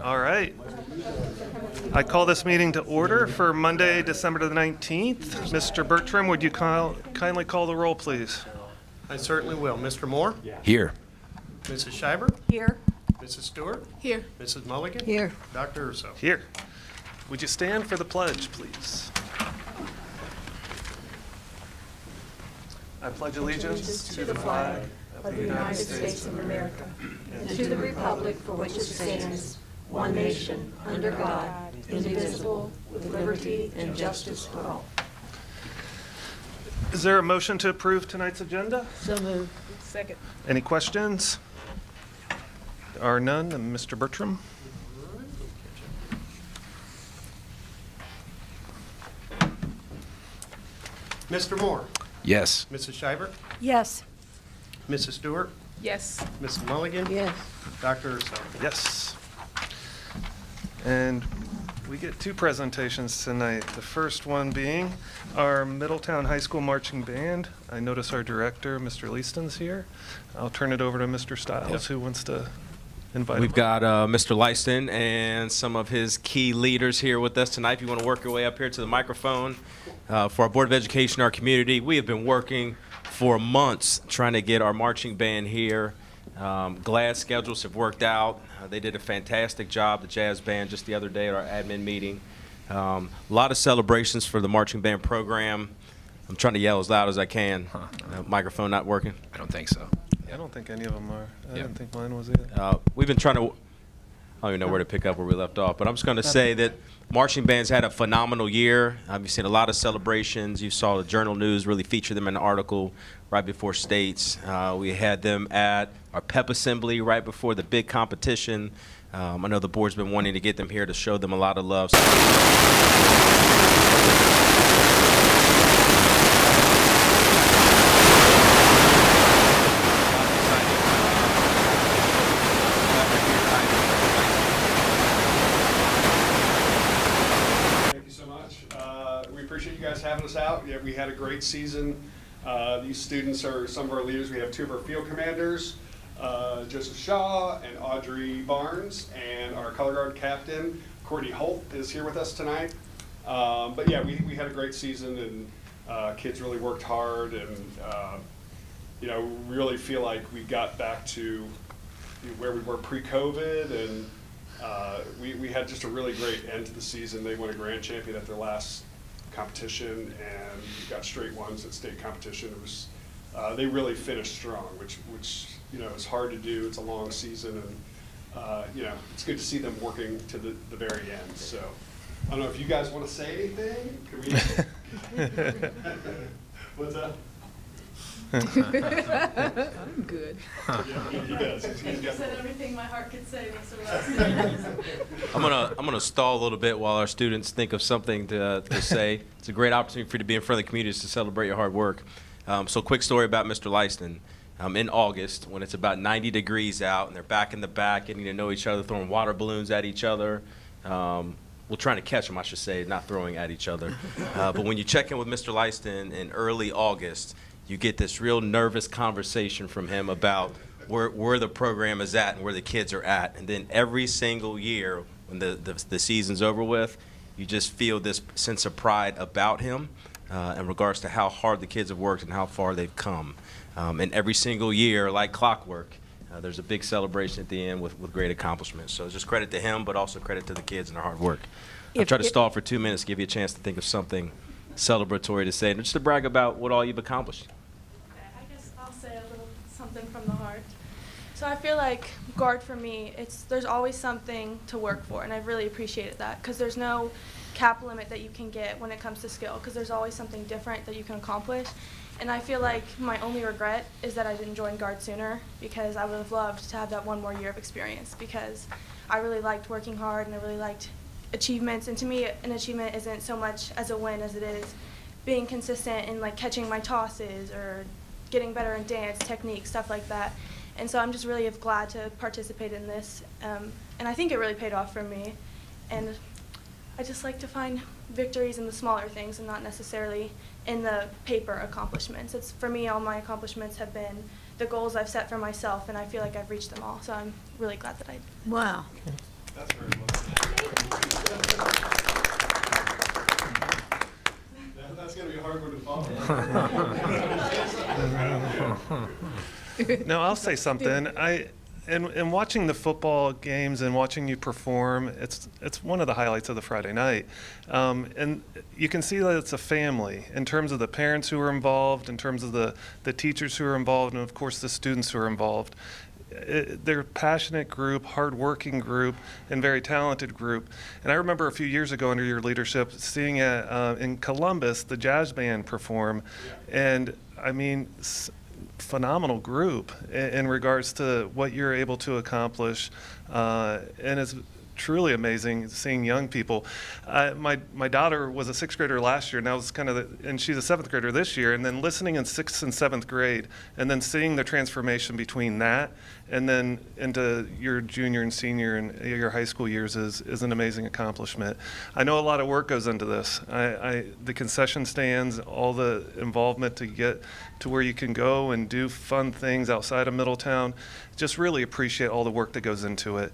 All right. I call this meeting to order for Monday, December the 19th. Mr. Bertram, would you kindly call the roll, please? I certainly will. Mr. Moore? Here. Mrs. Schreiber? Here. Mrs. Stewart? Here. Mrs. Mulligan? Here. Dr. Urso? Here. Would you stand for the pledge, please? I pledge allegiance To the flag of the United States of America and to the republic for which it stands, one nation, under God, indivisible, with liberty and justice for all. Is there a motion to approve tonight's agenda? So moved. Second. Any questions? There are none. And Mr. Bertram? Mr. Moore? Yes. Mrs. Schreiber? Yes. Mrs. Stewart? Yes. Mrs. Mulligan? Yes. Dr. Urso? Yes. And we get two presentations tonight. The first one being our Middletown High School Marching Band. I notice our director, Mr. Leaston's here. I'll turn it over to Mr. Stiles, who wants to invite We've him. got Mr. Lyston and some of his key leaders here with us tonight. If you want to work your way up here to the microphone for our Board of Education, our community, we have been working for months trying to get our marching band here. Glad schedules have worked out. They did a fantastic job, the jazz band, just the other day at our admin meeting. A lot of celebrations for the marching band program. I'm trying to yell as loud as I can. Microphone not working? I don't think so. I don't think any of them are. I Yep. didn't think mine was either. We've been trying to, I don't even know where to pick up where we left off, but I'm just going to say that marching bands had a phenomenal year. You've seen a lot of celebrations. You saw the Journal News really feature them in an article right before states. We had them at our pep assembly right before the big competition. I know the board's been wanting to get them here to show them a lot of love. Thank you so much. We appreciate you guys having us out. Yeah, we had a great season. These students are some of our leaders. We have two of our field commanders, Joseph Shaw and Audrey Barnes, and our color guard captain, Courtney Holt, is here with us tonight. But yeah, we had a great season, and kids really worked hard, and really feel like we got back to where we were pre-COVID, and we had just a really great end to the season. They won a grand champion at their last competition, and we got straight ones at state competition. It was they really finished strong, which is hard to do. It's a long season, and it's good to see them working to the very end. So I don't know if you guys want to say anything. What's that? I'm good. Yeah, he does. You said everything my heart could say, Mr. Lester. I'm gonna stall a little bit while our students think of something to say. It's a great opportunity for you to be in front of the community to celebrate your hard work. So quick story about Mr. Lyston. In August, when it's about 90 degrees out and they're back in the back, getting to know each other, throwing water balloons at each other. Well, trying to catch them, I should say, not throwing at each other. But when you check in with Mr. Lyston in early August, you get this real nervous conversation from him about where the program is at and where the kids are at. And then every single year when the season's over with, you just feel this sense of pride about him in regards to how hard the kids have worked and how far they've come. And every single year, like clockwork, there's a big celebration at the end with great accomplishments. So just credit to him, but also credit to the kids and their hard work. I'll try to stall for 2 minutes, give you a chance to think of something celebratory to say, and just to brag about what all you've accomplished. I guess I'll say a little something from the heart. So I feel like guard for me, there's always something to work for, and I've really appreciated that because there's no cap limit that you can get when it comes to skill because there's always something different that you can accomplish. And I feel like my only regret is that I didn't join guard sooner because I would have loved to have that one more year of experience because I really liked working hard and I really liked achievements. And to me, an achievement isn't so much as a win as it is being consistent in like catching my tosses or getting better in dance, technique, stuff like that. And so I'm just really glad to participate in this. And I think it really paid off for me. And I just like to find victories in the smaller things and not necessarily in the paper accomplishments. For me, all my accomplishments have been the goals I've set for myself, and I feel like I've reached them all. So I'm really glad that I did. Wow. That's very well. That's going to be a hard one to follow. No, I'll say something. In watching the football games and watching you perform, it's one of the highlights of the Friday night. And you can see that it's a family in terms of the parents who are involved, in terms of the teachers who are involved, and of course the students who are involved. They're a passionate group, hardworking group, and very talented group. And I remember a few years ago under your leadership seeing in Columbus the jazz band perform, and I mean, phenomenal group in regards to what you're able to accomplish, and it's truly amazing seeing young people. My daughter was a 6th grader last year, and that was and she's a 7th grader this year. And then listening in 6th and 7th grade, and then seeing the transformation between that and then into your junior and senior and your high school years is an amazing accomplishment. I know a lot of work goes into this. The concession stands, all the involvement to get to where you can go and do fun things outside of Middletown. Just really appreciate all the work that goes into it.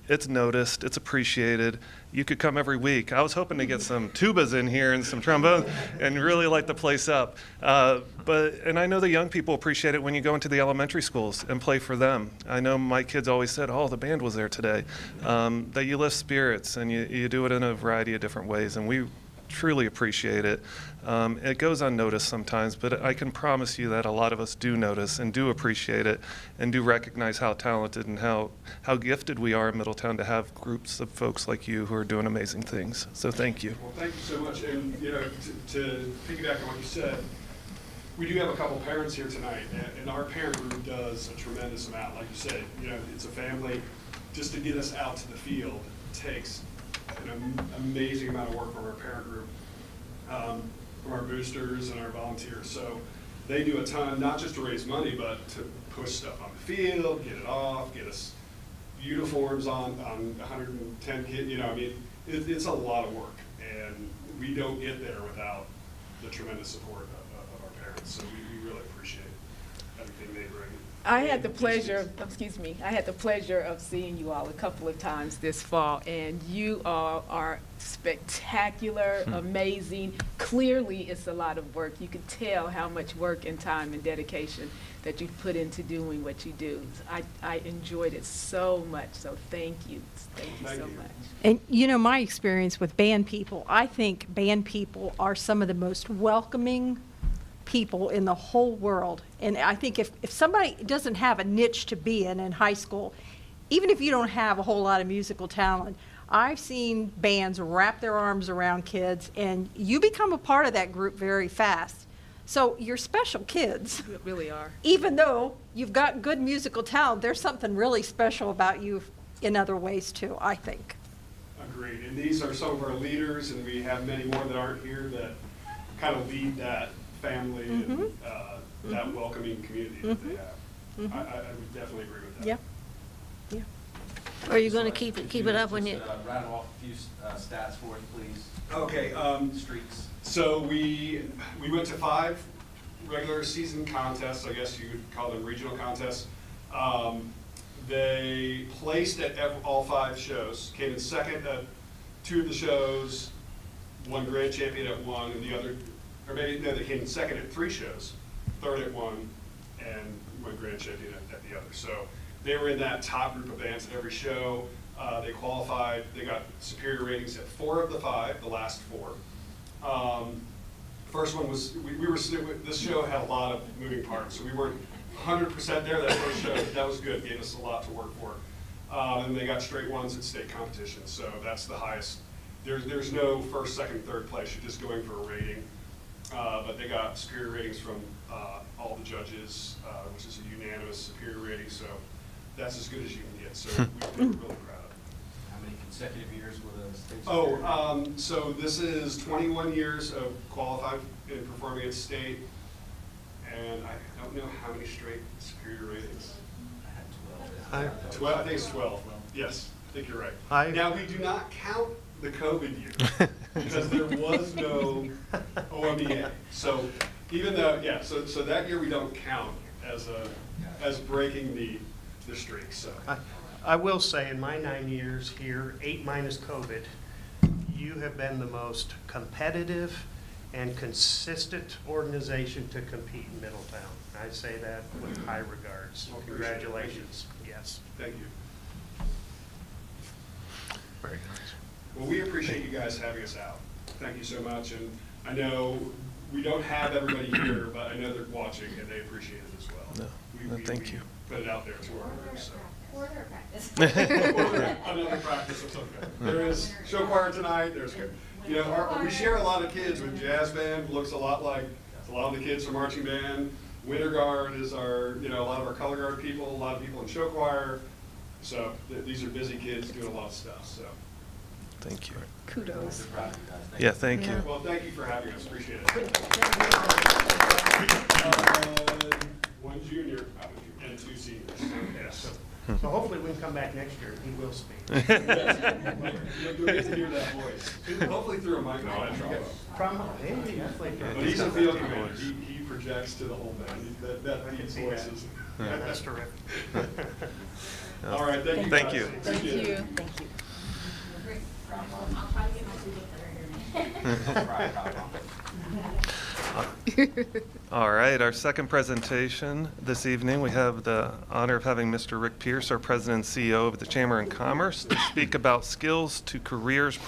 It's noticed, it's appreciated. You could come every week. I was hoping to get some tubas in here and some trombones and really light the place up. And I know the young people appreciate it when you go into the elementary schools and play for them. I know my kids always said, oh, the band was there today. That you lift spirits and you do it in a variety of different ways, and we truly appreciate it. It goes unnoticed sometimes, but I can promise you that a lot of us do notice and do appreciate it and do recognize how talented and how gifted we are in Middletown to have groups of folks like you who are doing amazing things. So thank you. Well, thank you so much. And, to piggyback on what you said, we do have a couple parents here tonight, and our parent group does a tremendous amount. Like you said, it's a family. Just to get us out to the field takes an amazing amount of work from our parent group, from our boosters and our volunteers. So they do a ton, not just to raise money, but to push stuff on the field, get it off, get us uniforms on 110 kids. It's a lot of work, and we don't get there without the tremendous support of our parents. So we really appreciate everything they bring. I had the pleasure of seeing you all a couple of times this fall, and you all are spectacular, amazing. Clearly, it's a lot of work. You can tell how much work and time and dedication that you put into doing what you do. I enjoyed it so much, so thank you. Thank you so much. And my experience with band people, I think band people are some of the most welcoming people in the whole world. And I think if somebody doesn't have a niche to be in high school, even if you don't have a whole lot of musical talent, I've seen bands wrap their arms around kids, and you become a part of that group very fast. So you're special kids. You really are. Even though you've got good musical talent, there's something really special about you in other ways too, I think. Agreed. And these are some of our leaders, and we have many more that aren't here that kind of lead that family and that welcoming community that they have. I would definitely agree with that. Yeah. Yeah. Are you going to keep it up when you? Just, rattle off a few stats for us, please. Okay. Streaks. So we went to 5 regular season contests. I guess you would call them regional contests. They placed at all 5 shows. Came in second at 2 of the shows. Won grand champion at 1, and the other. Or maybe, no, they came in second at 3 shows, third at 1, and won grand champion at the other. So they were in that top group of bands at every show. They qualified. They got superior ratings at 4 of the 5, the last 4. First one was, this show had a lot of moving parts, so we weren't 100% there that first show, but that was good. Gave us a lot to work for. And they got straight 1s at state competition, so that's the highest. There's no first, second, third place. You're just going for a rating. But they got superior ratings from all the judges, which is a unanimous superior rating, so that's as good as you can get. So we're really proud of it. How many consecutive years with a state superior? So this is 21 years of qualified in performing at state, and I don't know how many straight superior ratings. I had 12. 12, I think it's 12. Yes, I think you're right. Hi. Now, we do not count the COVID year because there was no OMEA. So even though, so that year we don't count as breaking the streak, so. I will say, in my 9 years here, 8 minus COVID, you have been the most competitive and consistent organization to compete in Middletown. I say that with high regards. Well, appreciate it. Congratulations. Yes. Thank you. Very nice. Well, we appreciate you guys having us out. Thank you so much, and I know we don't have everybody here, but I know they're watching and they appreciate it as well. No, thank you. Put it out there to our members, so. Quarter practice. Another practice, it's okay. There is show choir tonight, there's, you know, we share a lot of kids with jazz band, looks a lot like a lot of the kids from marching band. Winter guard is our, you know, a lot of our color guard people, a lot of people in show choir. So these are busy kids doing a lot of stuff, so. Thank you. Kudos. Yeah, thank you. Well, thank you for having us, appreciate it. One junior and 2 seniors. Yes. So hopefully we can come back next year and he will speak. You'll get to hear that voice. Hopefully through a microphone. Maybe, definitely. But he's a field commander. He projects to the whole band. That deep voice is. Yeah, that's terrific. All right, thank you. Thank guys. you. Thank you. Thank you. All right, our second presentation this evening, we have the honor of having Mr. Rick Pierce, our President and CEO of the Chamber of Commerce, to speak about skills to careers.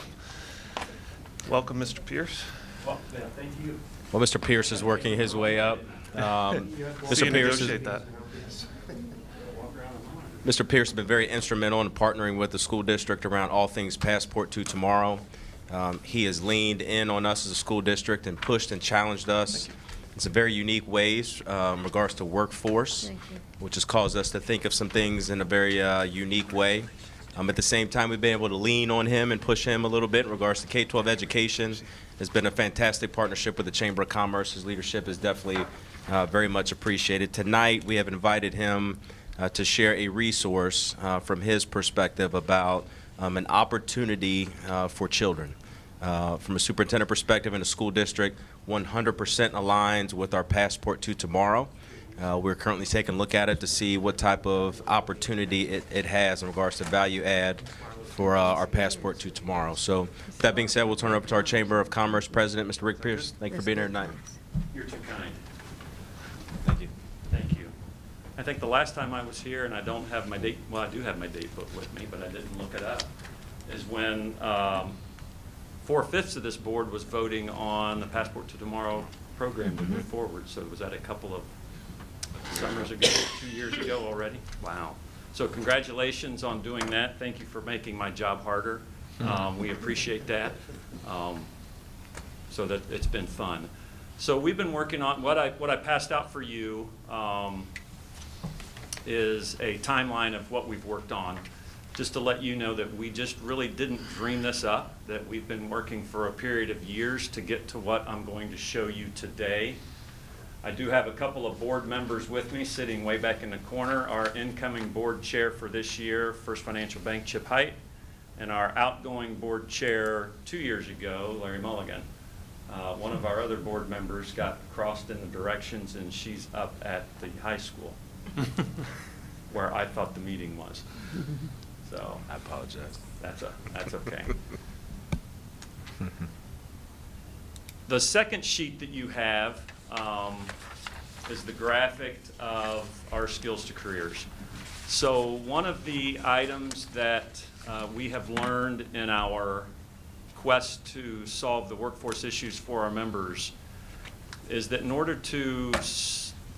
Welcome, Mr. Pierce. Well, thank you. Well, Mr. Pierce is working his way up. So Mr. you Pierce negotiate that. Mr. Pierce has been very instrumental in partnering with the school district around all things Passport to Tomorrow. He has leaned in on us as a school district and pushed and challenged us in some very unique ways in regards to workforce, which has caused us to think of some things in a very unique way. At the same time, we've been able to lean on him and push him a little bit in regards to K-12 education. It's been a fantastic partnership with the Chamber of Commerce. His leadership is definitely very much appreciated. Tonight, we have invited him to share a resource from his perspective about an opportunity for children. From a superintendent perspective in a school district, 100% aligns with our Passport to Tomorrow. We're currently taking a look at it to see what type of opportunity it has in regards to value add for our Passport to Tomorrow. So with that being said, we'll turn it over to our Chamber of Commerce President, Mr. Rick Pierce. Thank you for being here tonight. You're too kind. Thank you. Thank you. I think the last time I was here, and I don't have my date, well, I do have my date book with me, but I didn't look it up, is when 4/5 of this board was voting on the Passport to Tomorrow program to move forward. So was that a couple of summers ago, 2 years ago already? Wow. So congratulations on doing that. Thank you for making my job harder. We appreciate that. So that it's been fun. So we've been working on, what I passed out for you is a timeline of what we've worked on. Just to let you know that we just really didn't dream this up, that we've been working for a period of years to get to what I'm going to show you today. I do have a couple of board members with me sitting way back in the corner. Our incoming board chair for this year, First Financial Bank, Chip Height, and our outgoing board chair 2 years ago, Larry Mulligan. One of our other board members got crossed in the directions, and she's up at the high school where I thought the meeting was. So I apologize. that's okay. The second sheet that you have is the graphic of our skills to careers. So one of the items that we have learned in our quest to solve the workforce issues for our members is that in order to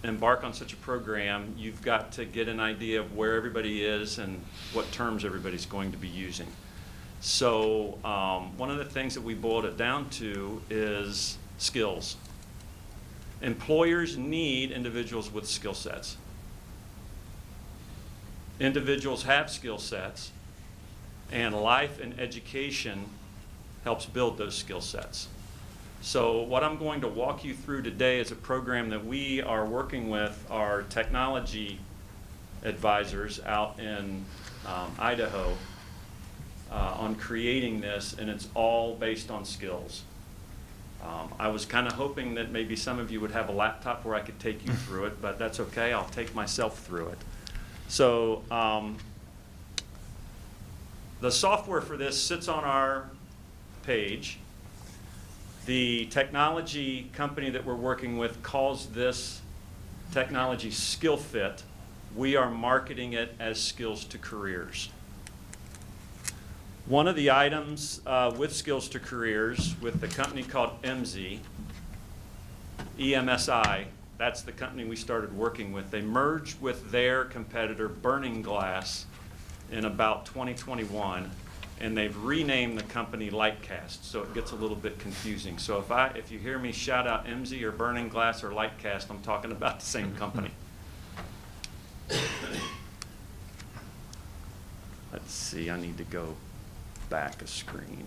embark on such a program, you've got to get an idea of where everybody is and what terms everybody's going to be using. So one of the things that we boiled it down to is skills. Employers need individuals with skill sets. Individuals have skill sets, and life and education helps build those skill sets. So what I'm going to walk you through today is a program that we are working with our technology advisors out in Idaho on creating this, and it's all based on skills. I was kind of hoping that maybe some of you would have a laptop where I could take you through it, but that's okay. I'll take myself through it. So the software for this sits on our page. The technology company that we're working with calls this technology Skill Fit. We are marketing it as Skills to Careers. One of the items with Skills to Careers with the company called EMSI, EMSI, that's the company we started working with. They merged with their competitor Burning Glass in about 2021, and they've renamed the company Lightcast, so it gets a little bit confusing. So if you hear me shout out EMSI or Burning Glass or Lightcast, I'm talking about the same company. Let's see, I need to go back a screen.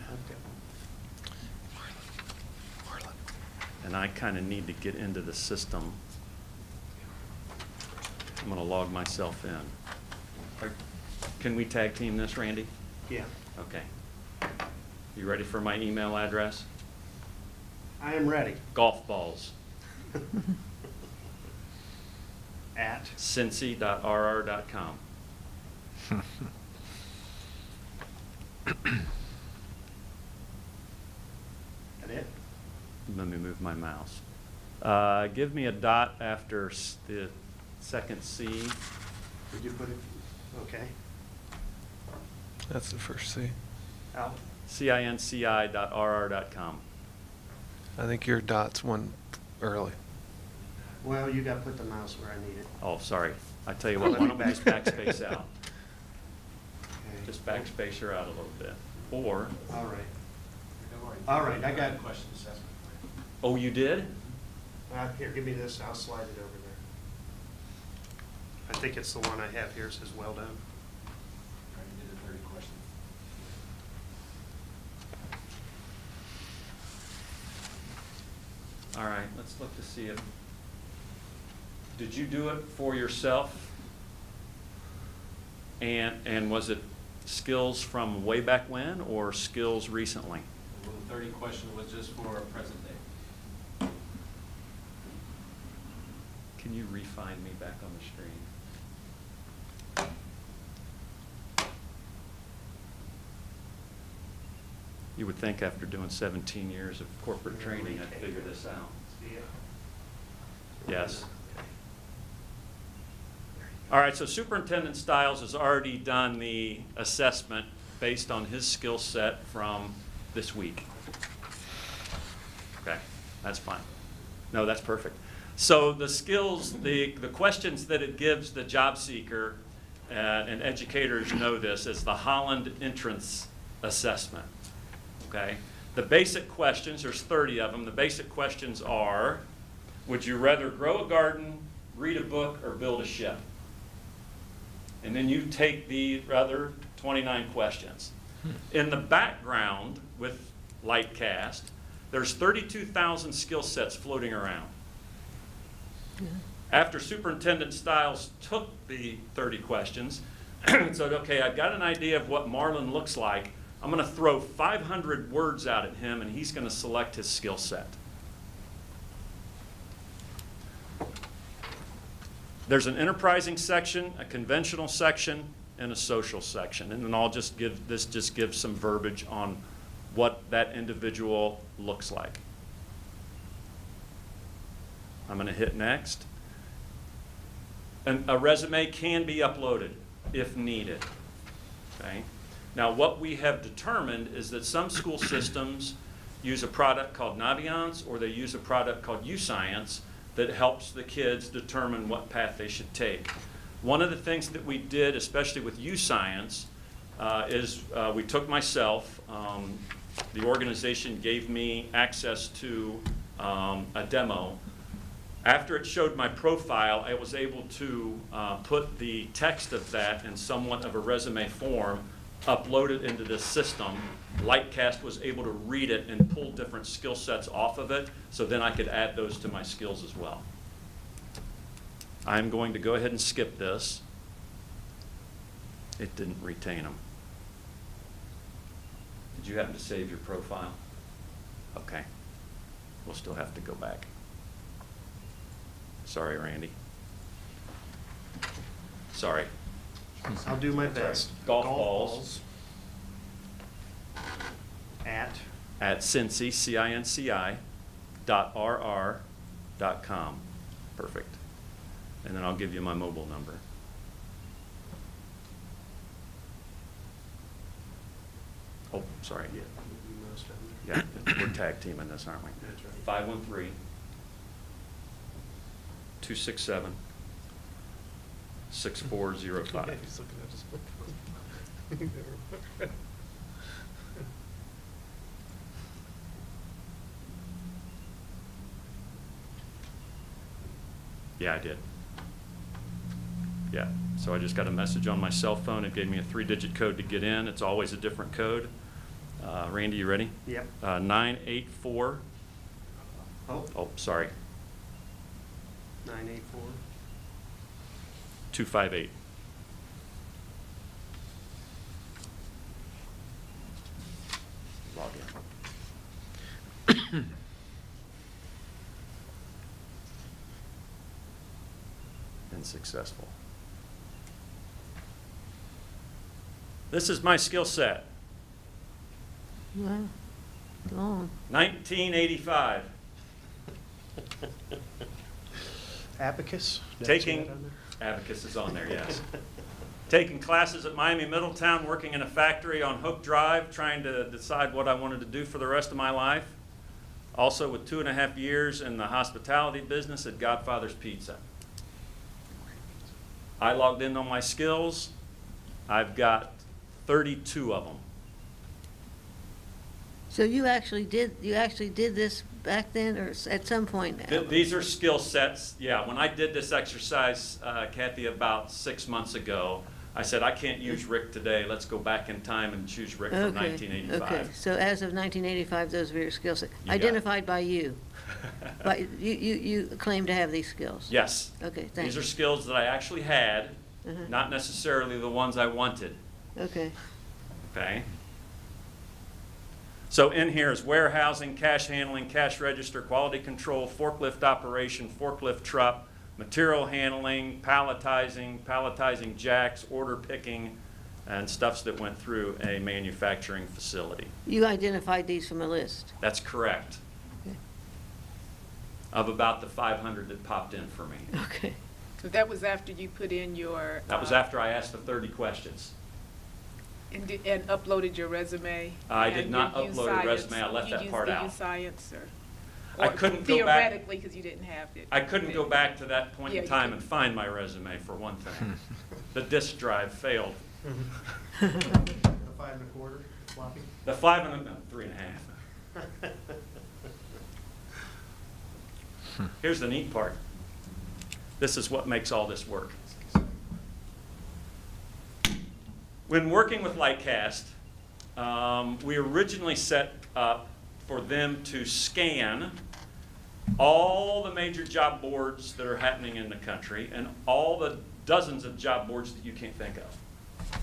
And I kind of need to get into the system. I'm going to log myself in. Can we tag team this, Randy? Yeah, Okay. You ready for my email address? I am ready. Golf balls, At, cincy.rr.com. that it? Let me move my mouse. Give me a dot after the second C. Did you put it? Okay. That's the first C. Al? cinci.rr.com. I think your dot's one early. Well, you gotta put the mouse where I need it. Oh, sorry. I tell you what, why don't we just backspace out? Okay. Just backspace her out a little bit. Or, All right. All right, I got, oh, you did? here, give me this, I'll slide it over there. I think it's the one I have here, it says well done. All right, let's look to see if, did you do it for yourself? And was it skills from way back when or skills recently? Well, the 30 question was just for present day. Can you re-find me back on the screen? You would think after doing 17 years of corporate training, I'd figure this out. Yes. All right, so Superintendent Stiles has already done the assessment based on his skill set from this week. Okay, that's fine. No, that's perfect. So the skills, the questions that it gives the job seeker, and educators know this, is the Holland Entrance Assessment. Okay, the basic questions, there's 30 of them. The basic questions are, would you rather grow a garden, read a book, or build a ship? And then you take the other 29 questions. In the background with Lightcast, there's 32,000 skill sets floating around. After Superintendent Stiles took the 30 questions and said, okay, I've got an idea of what Marlon looks like, I'm going to throw 500 words out at him and he's going to select his skill set. There's an enterprising section, a conventional section, and a social section. And then I'll just give, this just gives some verbiage on what that individual looks like. I'm going to hit next. And a resume can be uploaded if needed. Okay? Now, what we have determined is that some school systems use a product called Naviance or they use a product called UScience that helps the kids determine what path they should take. One of the things that we did, especially with UScience, is we took myself, the organization gave me access to a demo. After it showed my profile, I was able to put the text of that in somewhat of a resume form, upload it into this system. Lightcast was able to read it and pull different skill sets off of it, so then I could add those to my skills as well. I'm going to go ahead and skip this. It didn't retain them. Did you happen to save your profile? Okay. We'll still have to go back. Sorry, Randy. Sorry. I'll do my best. Golf balls. At, At Cincy, CINCI.RR.com. Perfect. And then I'll give you my mobile number. Oh, sorry. yeah, you must have. Yeah, we're tag teaming this, aren't we? That's right. 513-267-6405. He's looking at his book. Yeah, I did. Yeah, so I just got a message on my cell phone. It gave me a 3-digit code to get in. It's always a different code. Randy, you ready? Yep. 984. Oh, sorry. 984. 258. Log in. And successful. This is my skill set. Wow. Go on. 1985. Abacus? Did I see Taking, that on Abacus is on there, yes. Taking classes at Miami Middletown, working in a factory on Hook Drive, trying to decide what I wanted to do for the rest of my life. Also with 2.5 years in the hospitality business at Godfather's Pizza. I logged in on my skills. I've got 32 of them. So you actually did this back then, or at some point? These are skill sets. Yeah, when I did this exercise, Kathy, about 6 months ago, I said, I can't use Rick today. Let's go back in time and choose Rick from 1985. Okay, so as of 1985, those were your skill sets, You got it. identified by you. But you claim to have these skills? Yes. Okay, thanks. These are skills that I actually had, Uh-huh. not necessarily the ones I wanted. Okay, Okay? So in here is warehousing, cash handling, cash register, quality control, forklift operation, forklift truck, material handling, palletizing jacks, order picking, and stuffs that went through a manufacturing facility. you identified these from a list? That's correct. Okay. Of about the 500 that popped in for me. Okay. So that was after you put in your. That was after I asked the 30 questions. And uploaded your resume? I did and not you used upload a science. resume. I left You that used- part you out. used science, or? I or couldn't go back. Theoretically, because you didn't have it. I couldn't go back to that point Yeah, in you time couldn't. and find my resume, for one thing. The disk drive failed. The 5.25 floppy? The 3.5. Here's the neat part. This is what makes all this work. When working with Lightcast, we originally set up for them to scan all the major job boards that are happening in the country and all the dozens of job boards that you can't think of.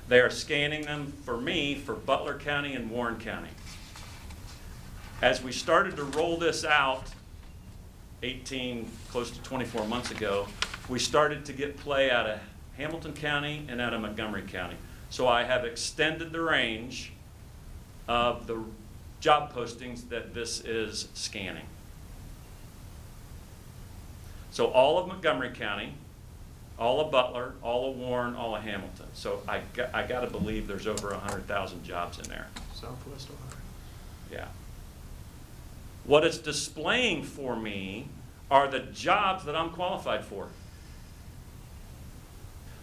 They are scanning them for me for Butler County and Warren County. As we started to roll this out 18, close to 24 months ago, we started to get play out of Hamilton County and out of Montgomery County. So I have extended the range of the job postings that this is scanning. So all of Montgomery County, all of Butler, all of Warren, all of Hamilton. So I got to believe there's over 100,000 jobs in there. Southwest Ohio. Yeah. What it's displaying for me are the jobs that I'm qualified for.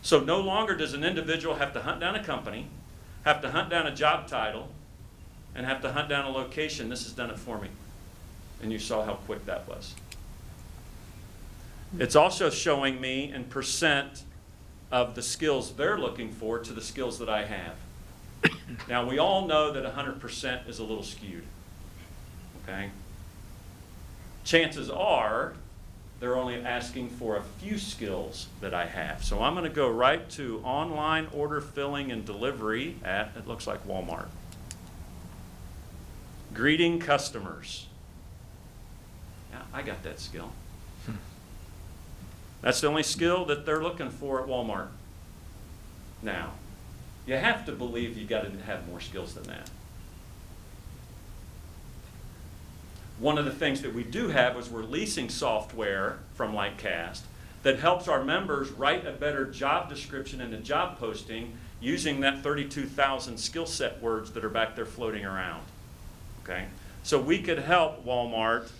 So no longer does an individual have to hunt down a company, have to hunt down a job title, and have to hunt down a location. This has done it for me. And you saw how quick that was. It's also showing me in percent of the skills they're looking for to the skills that I have. Now, we all know that 100% is a little skewed. Okay? Chances are they're only asking for a few skills that I have. So I'm going to go right to online order filling and delivery at, it looks like Walmart. Greeting customers. Yeah, I got that skill. That's the only skill that they're looking for at Walmart now. You have to believe you got to have more skills than that. One of the things that we do have is we're leasing software from Lightcast that helps our members write a better job description and a job posting using that 32,000 skill set words that are back there floating around. Okay? So we could help Walmart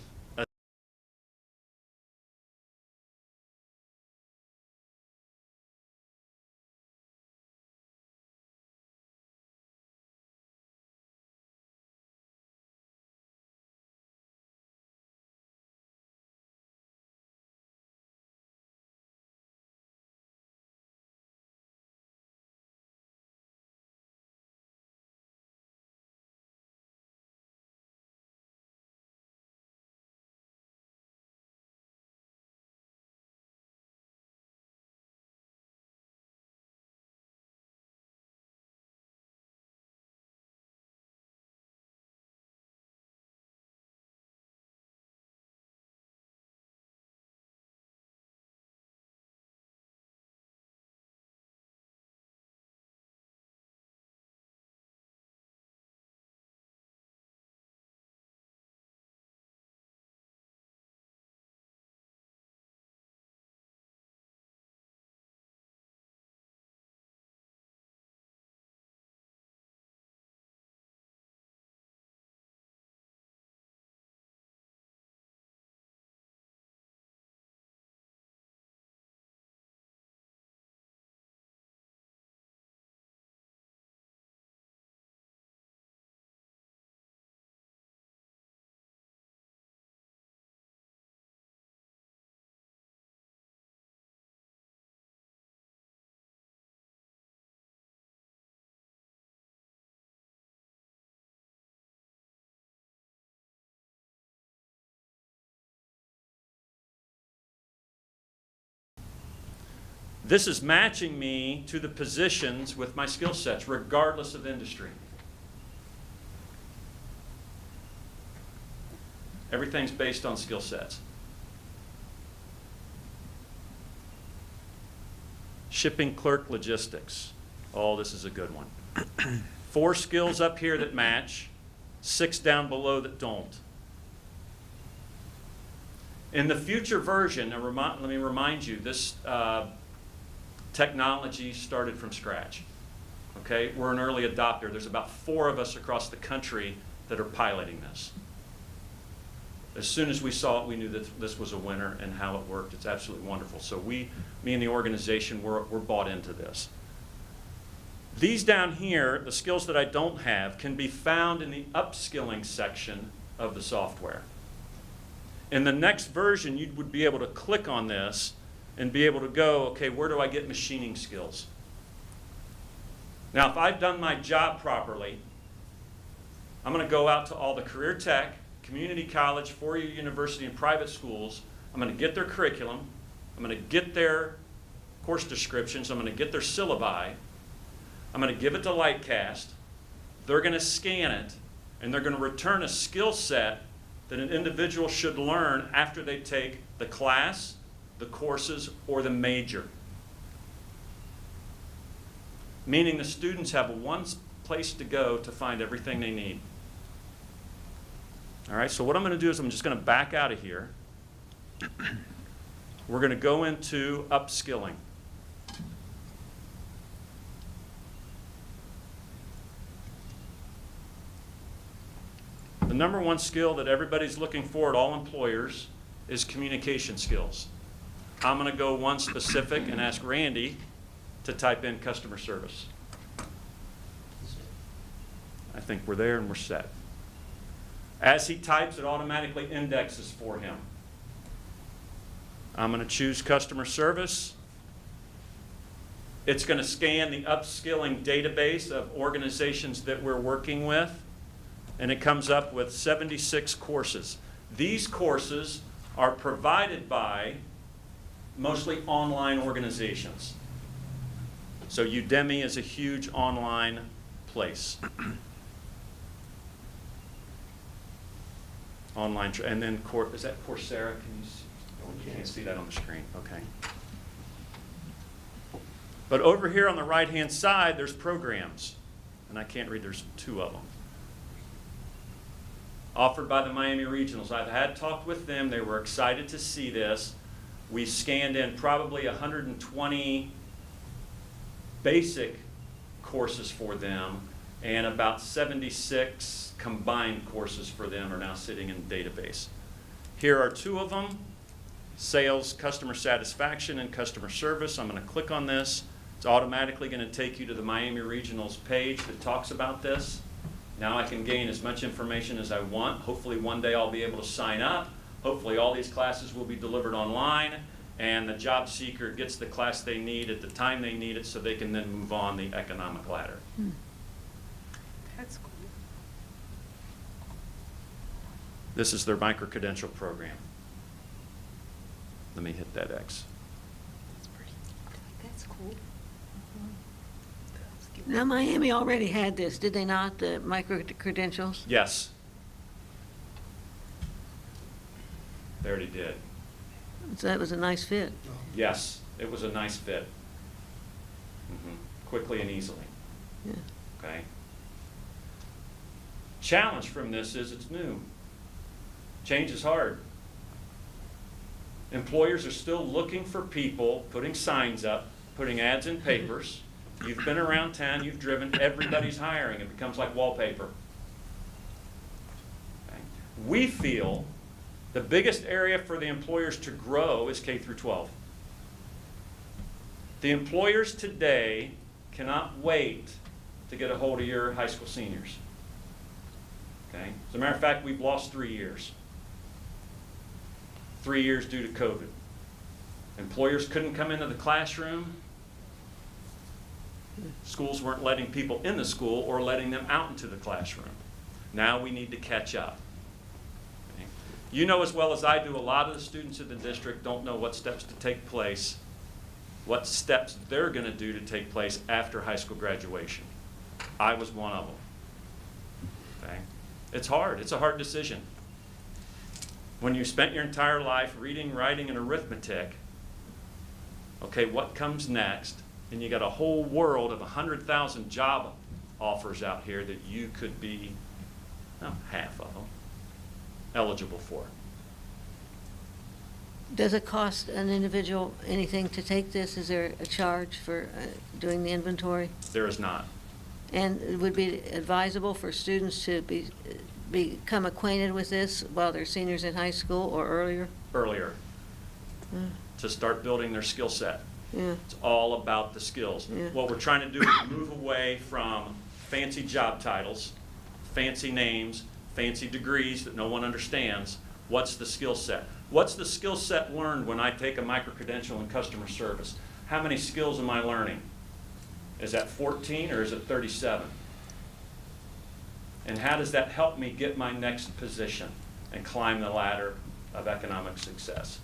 this is matching me to the positions with my skill sets, regardless of industry. Everything's based on skill sets. Shipping clerk logistics. Oh, this is a good one. 4 skills up here that match, 6 down below that don't. In the future version, let me remind you, this technology started from scratch. Okay, we're an early adopter. There's about 4 of us across the country that are piloting this. As soon as we saw it, we knew that this was a winner and how it worked. It's absolutely wonderful. So me and the organization, we're bought into this. These down here, the skills that I don't have, can be found in the upskilling section of the software. In the next version, you would be able to click on this and be able to go, okay, where do I get machining skills? Now, if I've done my job properly, I'm going to go out to all the career tech, community college, four-year university, and private schools. I'm going to get their curriculum. I'm going to get their course descriptions. I'm going to get their syllabi. I'm going to give it to Lightcast. They're going to scan it, and they're going to return a skill set that an individual should learn after they take the class, the courses, or the major. Meaning the students have one place to go to find everything they need. All right, so what I'm going to do is I'm just going to back out of here. We're going to go into upskilling. The number one skill that everybody's looking for at all employers is communication skills. I'm going to go one specific and ask Randy to type in customer service. I think we're there and we're set. As he types, it automatically indexes for him. I'm going to choose customer service. It's going to scan the upskilling database of organizations that we're working with, and it comes up with 76 courses. These courses are provided by mostly online organizations. So Udemy is a huge online place. online, and then is that Coursera? Can you see? Oh, you can't see that on the screen. Okay. But over here on the right-hand side, there's programs, and I can't read. There's 2 of them. Offered by the Miami Regionals. I've had talked with them. They were excited to see this. We scanned in probably 120 basic courses for them, and about 76 combined courses for them are now sitting in the database. Here are 2 of them: sales, customer satisfaction, and customer service. I'm going to click on this. It's automatically going to take you to the Miami Regionals page that talks about this. Now I can gain as much information as I want. Hopefully one day I'll be able to sign up. Hopefully all these classes will be delivered online, and the job seeker gets the class they need at the time they need it so they can then move on the economic ladder. That's cool. This is their micro-credential program. Let me hit that X. That's cool. Now, Miami already had this, did they not, the micro-credentials? Yes. They already did. So that was a nice fit. Yes, it was a nice fit. Quickly and easily. Yeah. Okay. Challenge from this is it's new. Change is hard. Employers are still looking for people, putting signs up, putting ads in papers. You've been around town, you've driven, everybody's hiring. It becomes like wallpaper. Okay. We feel the biggest area for the employers to grow is K through 12. The employers today cannot wait to get a hold of your high school seniors. Okay? As a matter of fact, we've lost 3 years. 3 years due to COVID. Employers couldn't come into the classroom. Schools weren't letting people in the school or letting them out into the classroom. Now we need to catch up. Okay? You know as well as I do, a lot of the students in the district don't know what steps to take place, what steps they're going to do to take place after high school graduation. I was one of them. Okay? It's hard. It's a hard decision. When you spent your entire life reading, writing, and arithmetic, okay, what comes next? And you got a whole world of 100,000 job offers out here that you could be, half of them, eligible for. Does it cost an individual anything to take this? Is there a charge for doing the inventory? There is not. And it would be advisable for students to become acquainted with this while they're seniors in high school or earlier? Earlier. To start building their skill set. Yeah. It's all about the skills. Yeah. What we're trying to do is move away from fancy job titles, fancy names, fancy degrees that no one understands. What's the skill set? What's the skill set learned when I take a micro-credential in customer service? How many skills am I learning? Is that 14 or is it 37? And how does that help me get my next position and climb the ladder of economic success?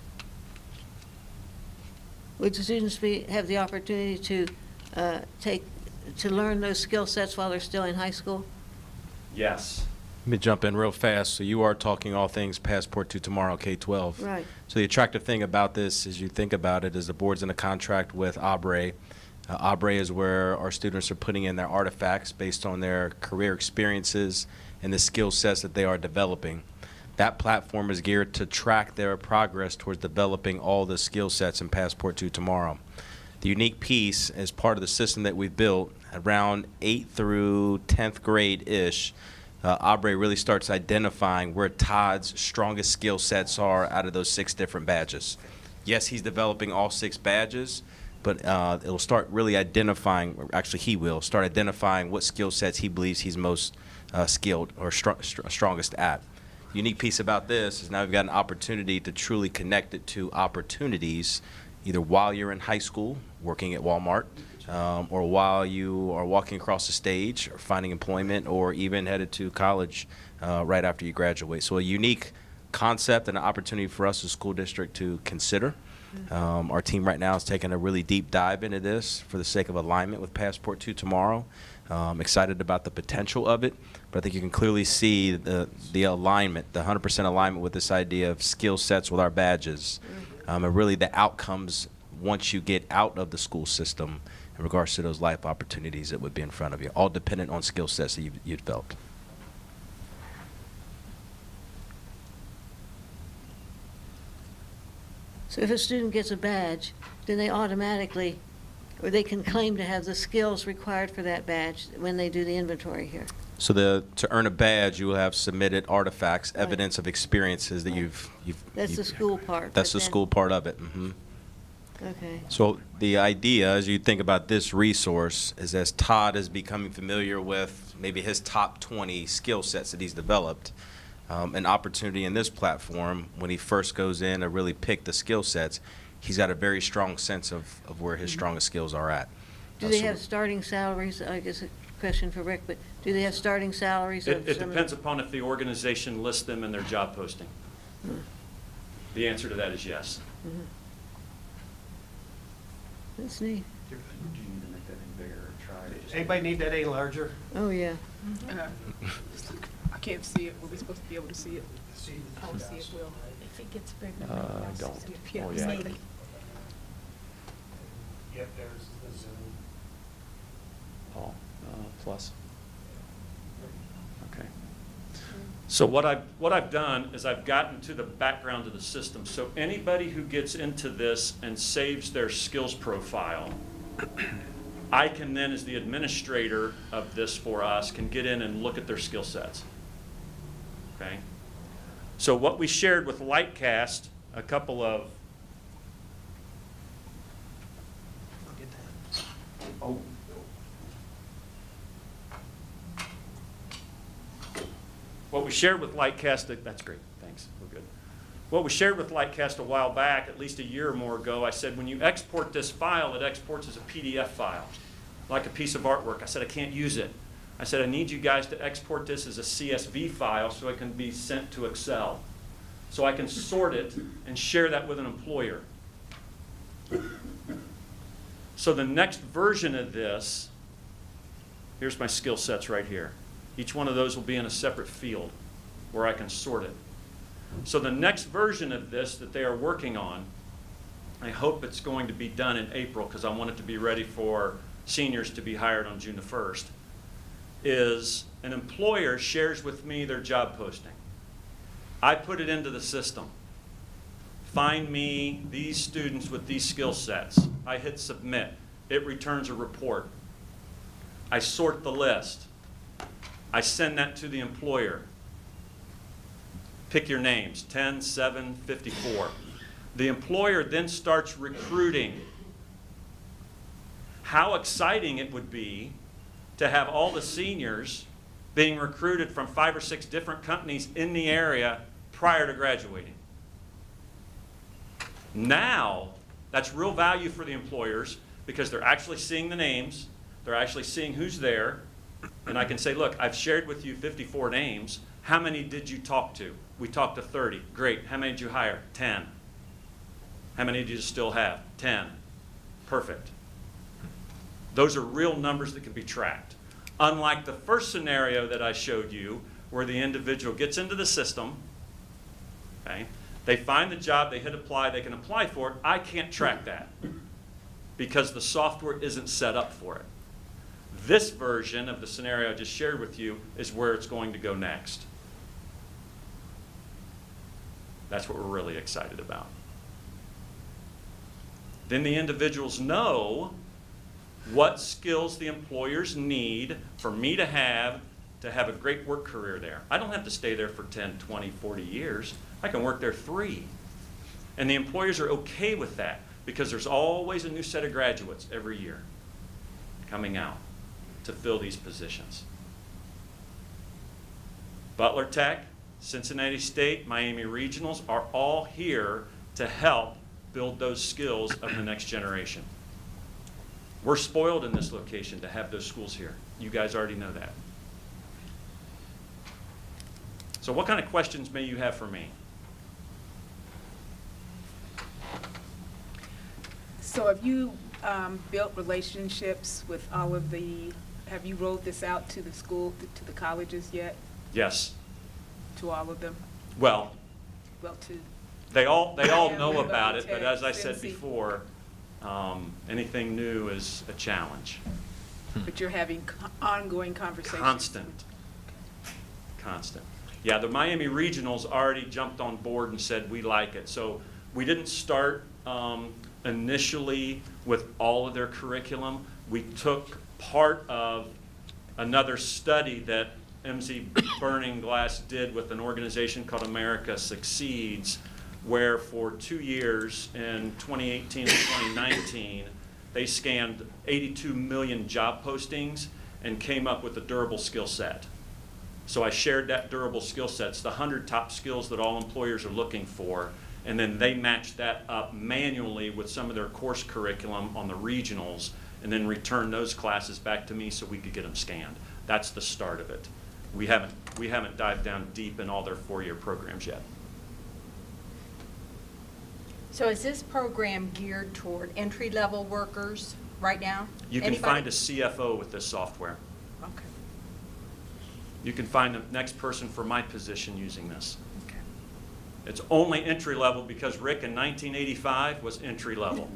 Would students have the opportunity to learn those skill sets while they're still in high school? Yes. Let me jump in real fast. So you are talking all things Passport to Tomorrow, K-12. Right. So the attractive thing about this, as you think about it, is the board's in a contract with Aubrey. Aubrey is where our students are putting in their artifacts based on their career experiences and the skill sets that they are developing. That platform is geared to track their progress towards developing all the skill sets in Passport to Tomorrow. The unique piece, as part of the system that we've built, around 8th through 10th grade-ish, Aubrey really starts identifying where Todd's strongest skill sets are out of those 6 different badges. Yes, he's developing all 6 badges, but it'll start really identifying, actually he will, start identifying what skill sets he believes he's most skilled or strongest at. The unique piece about this is now we've got an opportunity to truly connect it to opportunities, either while you're in high school, working at Walmart, or while you are walking across the stage or finding employment, or even headed to college right after you graduate. So a unique concept and an opportunity for us as a school district to consider. Our team right now is taking a really deep dive into this for the sake of alignment with Passport 2 tomorrow. Excited about the potential of it, but I think you can clearly see the alignment, the 100% alignment with this idea of skill sets with our badges, and really the outcomes once you get out of the school system in regards to those life opportunities that would be in front of you, all dependent on skill sets that you've developed. So if a student gets a badge, then they automatically, or they can claim to have the skills required for that badge when they do the inventory here. So to earn a badge, you will have submitted artifacts, evidence of experiences that you've That's the school part. That's but the then- school part of it. Okay. So the idea, as you think about this resource, is as Todd is becoming familiar with maybe his top 20 skill sets that he's developed, an opportunity in this platform, when he first goes in to really pick the skill sets, he's got a very strong sense of where his strongest skills are at. Do they have starting salaries? I guess a question for Rick, but do they have starting salaries? It of some of depends upon if the organization lists them in their job posting. The answer to that is yes. That's neat. Do you need to make that any bigger or try to Anybody need that any larger? Oh, yeah. I can't see it. Were we supposed to be able to see it? I don't see it well. If it gets bigger. I don't. Yeah, Oh, yeah. maybe. Yep, there's the Zoom. Paul, plus. Okay. So what I've done is I've gotten to the background of the system. So anybody who gets into this and saves their skills profile, I can then, as the administrator of this for us, can get in and look at their skill sets. Okay? So what we shared with Lightcast, a couple of Oh. What we shared with Lightcast, that's great, thanks, we're good. What we shared with Lightcast a while back, at least a year or more ago, I said, when you export this file, it exports as a PDF file, like a piece of artwork. I said, I can't use it. I said, I need you guys to export this as a CSV file so it can be sent to Excel, so I can sort it and share that with an employer. So the next version of this, here's my skill sets right here. Each one of those will be in a separate field where I can sort it. So the next version of this that they are working on, I hope it's going to be done in April because I want it to be ready for seniors to be hired on June the 1st, is an employer shares with me their job posting. I put it into the system. Find me these students with these skill sets. I hit submit. It returns a report. I sort the list. I send that to the employer. Pick your names, 10, 7, 54. The employer then starts recruiting. How exciting it would be to have all the seniors being recruited from 5 or 6 different companies in the area prior to graduating. Now, that's real value for the employers because they're actually seeing the names, they're actually seeing who's there, and I can say, look, I've shared with you 54 names. How many did you talk to? We talked to 30. Great. How many did you hire? 10. How many do you still have? 10. Perfect. Those are real numbers that can be tracked. Unlike the first scenario that I showed you, where the individual gets into the system, okay, they find the job, they hit apply, they can apply for it. I can't track that because the software isn't set up for it. This version of the scenario I just shared with you is where it's going to go next. That's what we're really excited about. Then the individuals know what skills the employers need for me to have a great work career there. I don't have to stay there for 10, 20, 40 years. I can work there 3. And the employers are okay with that because there's always a new set of graduates every year coming out to fill these positions. Butler Tech, Cincinnati State, Miami Regionals are all here to help build those skills of the next generation. We're spoiled in this location to have those schools here. You guys already know that. So what kind of questions may you have for me? So have you built relationships with all of have you rolled this out to the school, to the colleges yet, Yes. to all of them? Well, Well, to, they all Yeah, know but about it, but to as I said Cincy. before, anything new is a challenge. but you're having ongoing conversations? Constant. Yeah, the Miami Regionals already jumped on board and said, we like it. So we didn't start initially with all of their curriculum. We took part of another study that MZ Burning Glass did with an organization called America Succeeds, where for 2 years in 2018 and 2019, they scanned 82 million job postings and came up with a durable skill set. So I shared that durable skill sets, the 100 top skills that all employers are looking for, and then they matched that up manually with some of their course curriculum on the regionals, and then returned those classes back to me so we could get them scanned. That's the start of it. We haven't dived down deep in all their 4-year programs yet. So is this program geared toward entry-level workers right now? You can Anybody? find a CFO with this software. Okay. You can find the next person for my position using this. Okay. It's only entry level because Rick in 1985 was entry level.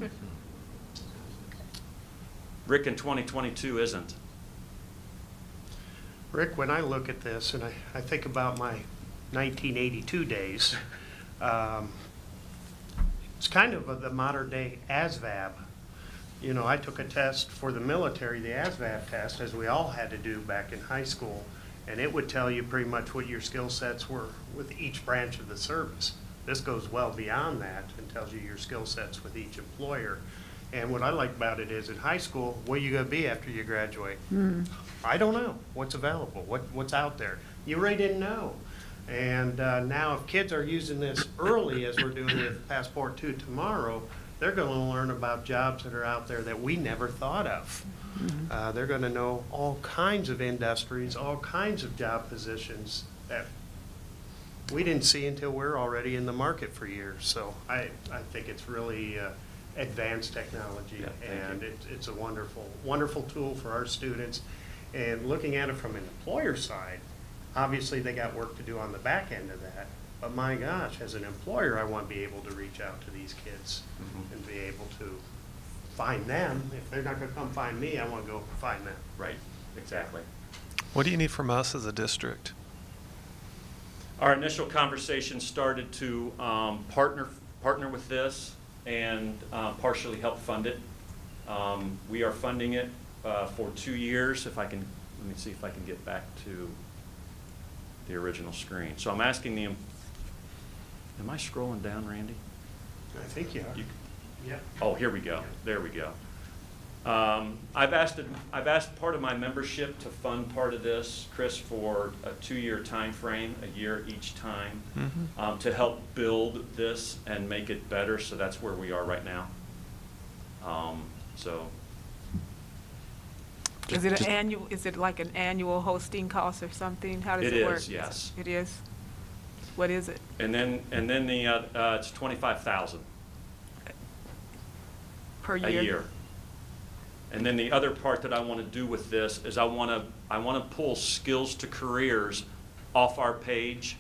Rick in 2022 isn't. Rick, when I look at this and I think about my 1982 days, it's kind of the modern day ASVAB. You know, I took a test for the military, the ASVAB test, as we all had to do back in high school, and it would tell you pretty much what your skill sets were with each branch of the service. This goes well beyond that and tells you your skill sets with each employer. And what I like about it is in high school, what are you going to be after you graduate? I don't know what's available, what's out there. You really didn't know. And now if kids are using this early, as we're doing with Passport 2 tomorrow, they're going to learn about jobs that are out there that we never thought of. They're going to know all kinds of industries, all kinds of job positions that we didn't see until we're already in the market for years. So I think it's really advanced technology, Yeah, thank and you. it's a wonderful, wonderful tool for our students. And looking at it from an employer side, obviously they got work to do on the back end of that. But my gosh, as an employer, I want to be able to reach out to these kids and be able to find them. If they're not going to come find me, I want to go find them. Right, exactly. What do you need from us as a district? Our initial conversation started to partner with this and partially help fund it. We are funding it for 2 years. Let me see if I can get back to the original screen. So I'm asking am I scrolling down, Randy? I think you are. Yep. Oh, here we go. There we go. I've asked part of my membership to fund part of this, Chris, for a 2-year time frame, a year each time, to help build this and make it better. So that's where we are right now. So Is it an annual, is it like an annual hosting cost or something? How does It it work? is, yes. It is? What is it? and then it's $25,000 Per a year? year. And then the other part that I want to do with this is I want to pull skills to careers off our page,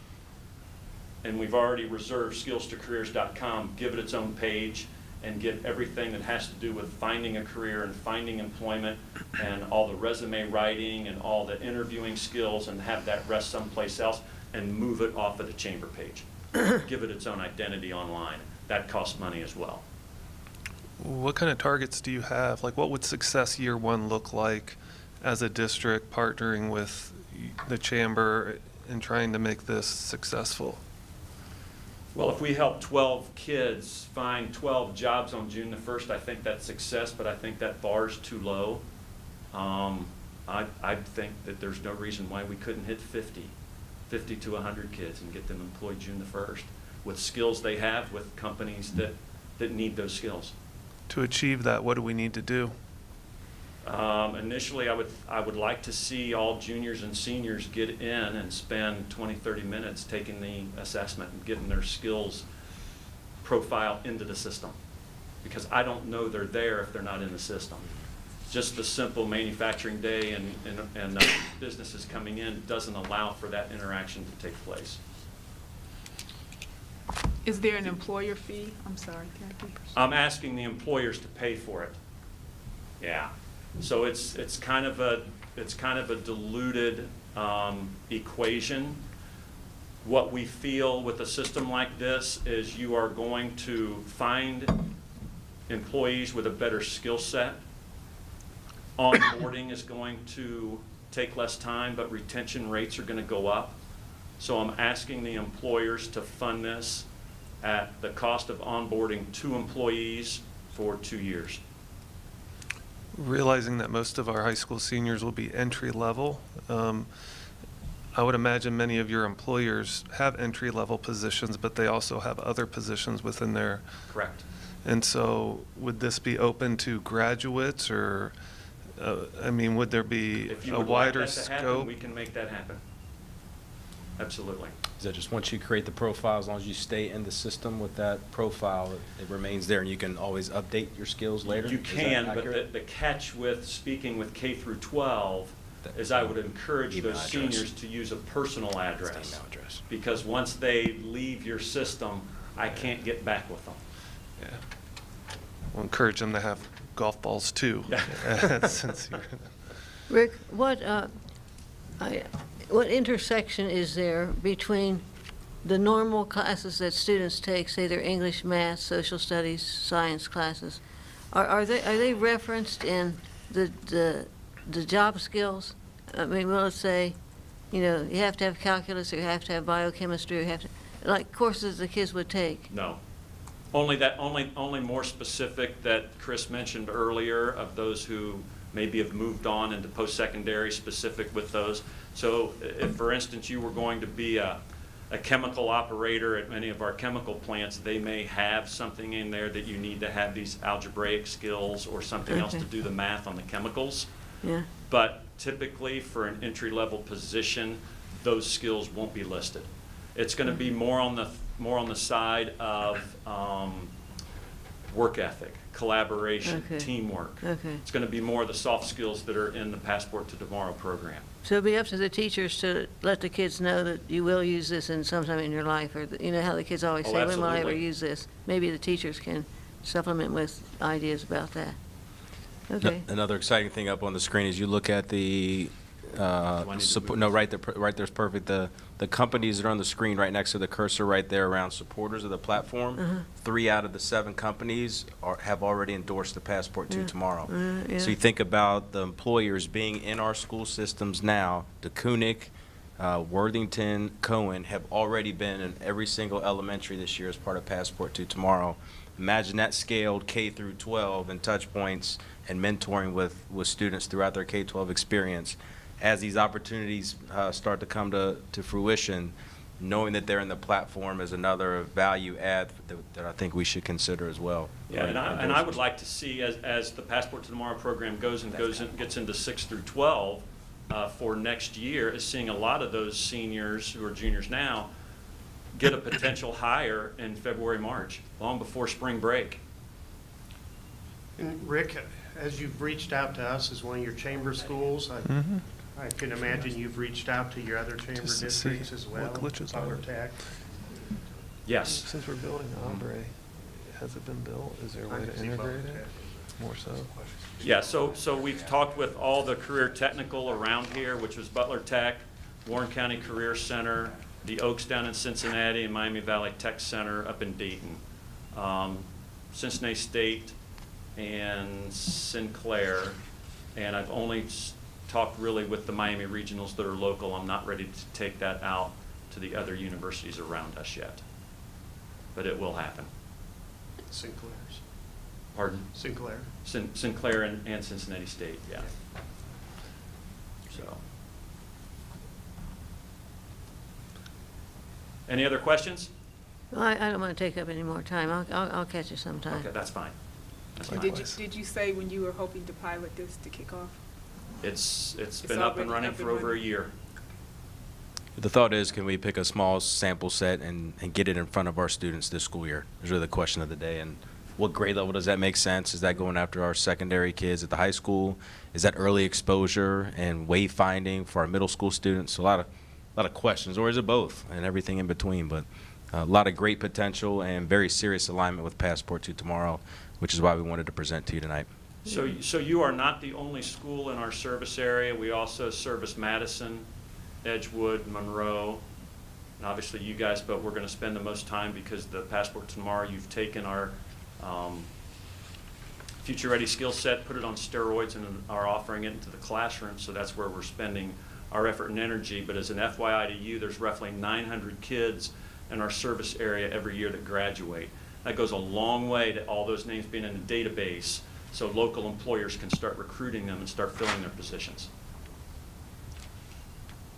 and we've already reserved skills2careers.com, give it its own page, and get everything that has to do with finding a career and finding employment and all the resume writing and all the interviewing skills, and have that rest someplace else and move it off of the chamber page. Give it its own identity online. That costs money as well. What kind of targets do you have? Like, what would success year one look like as a district partnering with the chamber and trying to make this successful? Well, if we help 12 kids find 12 jobs on June the 1st, I think that's success, but I think that bar's too low. I think that there's no reason why we couldn't hit 50 to 100 kids and get them employed June the 1st with skills they have with companies that need those skills. To achieve that, what do we need to do? Initially, I would like to see all juniors and seniors get in and spend 20, 30 minutes taking the assessment and getting their skills profile into the system. because I don't know they're there if they're not in the system. Just the simple manufacturing day and businesses coming in doesn't allow for that interaction to take place. Is there an employer fee? I'm sorry, Kathy. I'm asking the employers to pay for it. Yeah. So it's kind of a diluted equation. What we feel with a system like this is you are going to find employees with a better skill set. Onboarding is going to take less time, but retention rates are going to go up. So I'm asking the employers to fund this at the cost of onboarding 2 employees for 2 years. Realizing that most of our high school seniors will be entry level, I would imagine many of your employers have entry level positions, but they also have other positions within their. Correct. And so would this be open to graduates, or, I mean, would there be If you a would like wider that to happen, scope? we can make that happen. Absolutely. Is that just once you create the profile, as long as you stay in the system with that profile, it remains there and you can always update your skills later? You Is that can, but accurate? the catch with speaking with K through 12 is I would encourage Email those address. seniors to use a personal address. Email address. Because once they leave your system, I can't get back with them. Yeah. We'll encourage them to have golf balls too. Since you're. Rick, what intersection is there between the normal classes that students take, say their English, math, social studies, science classes? Are they referenced in the job skills? I mean, well, let's say, you know, you have to have calculus, or you have to have biochemistry, or you have to, like courses the kids would take. No. Only more specific that Chris mentioned earlier of those who maybe have moved on into post-secondary, specific with those. So if, for instance, you were going to be a chemical operator at many of our chemical plants, they may have something in there that you need to have these algebraic skills or something else to Okay. do the math on the chemicals. Yeah. But typically, for an entry-level position, those skills won't be listed. It's going to be more on the side of work ethic, collaboration, Okay. teamwork. Okay. It's going to be more of the soft skills that are in the Passport to Tomorrow program. So it'll be up to the teachers to let the kids know that you will use this in sometime in your life, or, you know how the kids always Oh, say, when will I ever absolutely. use this? Maybe the teachers can supplement with ideas about that. Okay. Another exciting thing up on the screen is you look at the, I need to support, move no, right there's perfect. The companies that are on the screen right next to the cursor right there around supporters of the platform, 3 out of the 7 companies have already endorsed the Passport to Tomorrow. yeah. So you think about the employers being in our school systems now, DeKunick, Worthington, Cohen have already been in every single elementary this year as part of Passport to Tomorrow. Imagine that scaled K through 12 and touch points and mentoring with students throughout their K-12 experience. As these opportunities start to come to fruition, knowing that they're in the platform is another value add that I think we should consider as well. Yeah, and I would like to see, as the Passport to Tomorrow program gets into 6 through 12 for next year, is seeing a lot of those seniors who are juniors now get a potential hire in February, March, long before spring break. And Rick, as you've reached out to us as one of your chamber schools, I can imagine you've reached out to your other chamber Just to districts see as well. what glitches are. Butler Tech. Yes. Since we're building Ombre, has it been built? Is there a I way can to see integrate Butler it? Tech. More so? Yeah, so we've talked with all the career technical around here, which was Butler Tech, Warren County Career Center, the Oaks down in Cincinnati, and Miami Valley Tech Center up in Dayton. Cincinnati State and Sinclair, and I've only talked really with the Miami regionals that are local. I'm not ready to take that out to the other universities around us yet, but it will happen. Sinclair's. Pardon? Sinclair. Sinclair and Cincinnati State, yeah. So. Any other questions? Well, I don't want to take up any more time. I'll catch you sometime. Okay, that's fine. That's fine. Did you say when you were hoping to pilot this to kick off? It's been up and already running up for and over a running? year. The thought is, can we pick a small sample set and get it in front of our students this school year? Is really the question of the day. And what grade level does that make sense? Is that going after our secondary kids at the high school? Is that early exposure and wayfinding for our middle school students? So a lot of questions, or is it both and everything in between? But a lot of great potential and very serious alignment with Passport to Tomorrow, which is why we wanted to present to you tonight. So you are not the only school in our service area. We also service Madison, Edgewood, Monroe, and obviously you guys, but we're going to spend the most time because the Passport to Tomorrow, you've taken our Future Ready skill set, put it on steroids, and are offering it into the classroom, so that's where we're spending our effort and energy. But as an FYI to you, there's roughly 900 kids in our service area every year that graduate. That goes a long way to all those names being in the database, so local employers can start recruiting them and start filling their positions.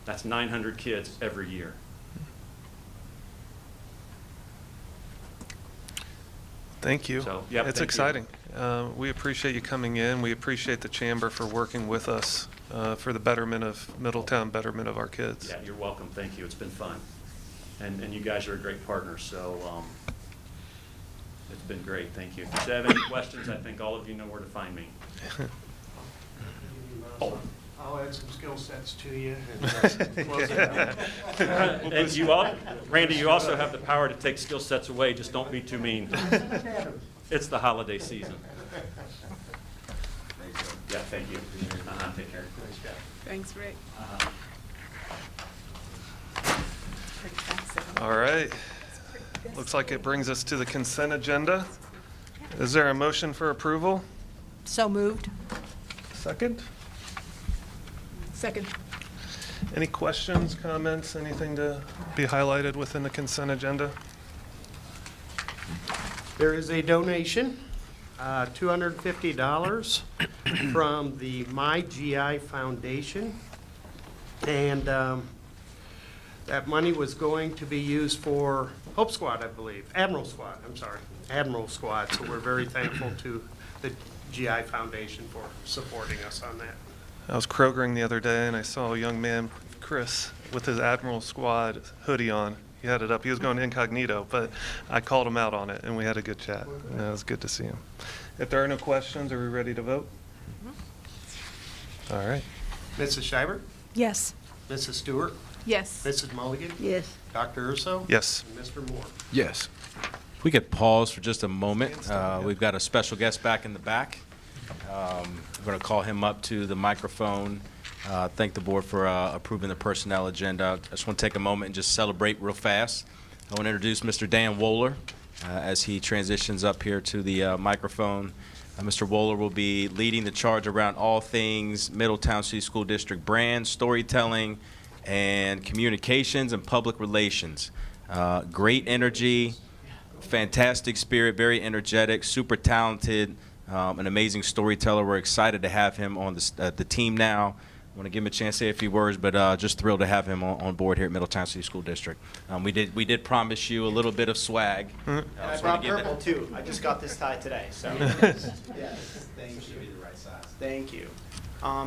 That's 900 kids every year. Thank you. So, yep, It's thank you. exciting. We appreciate you coming in. We appreciate the Chamber for working with us for the betterment of Middletown, betterment of our kids. Yeah, you're welcome. Thank you. It's been fun. And you guys are a great partner, so it's been great. Thank you. If you have any questions, I think all of you know where to find me. Oh. I'll add some skill sets to you. And close it out. And you all, Randy, you also have the power to take skill sets away, just don't be too mean. It's the holiday season. Yeah, thank you. Take care. Thanks, Rick. All right. Looks like it brings us to the consent agenda. Is there a motion for approval? So moved. Second? Second. Any questions, comments, anything to be highlighted within the consent agenda? There is a donation, $250 from the My GI Foundation. And that money was going to be used for Hope Squad, I believe. Admiral Squad, I'm sorry. Admiral Squad. So we're very thankful to the GI Foundation for supporting us on that. I was Krogering the other day and I saw a young man, Chris, with his Admiral Squad hoodie on. He had it up. He was going incognito, but I called him out on it and we had a good chat. And it was good to see him. If there are no questions, are we ready to vote? All right. Mrs. Schreiber? Yes. Mrs. Stewart? Yes. Mrs. Mulligan? Yes. Dr. Urso? Yes. And Mr. Moore? Yes. If we could pause for just a moment. We've got a special guest back in the back. We're going to call him up to the microphone. Thank the board for approving the personnel agenda. I just want to take a moment and just celebrate real fast. I want to introduce Mr. Dan Wohler as he transitions up here to the microphone. Mr. Wohler will be leading the charge around all things Middletown City School District brand, storytelling, and communications and public relations. Great energy, fantastic spirit, very energetic, super talented, an amazing storyteller. We're excited to have him on the team now. I want to give him a chance to say a few words, but just thrilled to have him on board here at Middletown City School District. We did promise you a little bit of swag. And I brought purple too. I just got this tie today, so. Yes, thank you. Should be the right size. Thank you.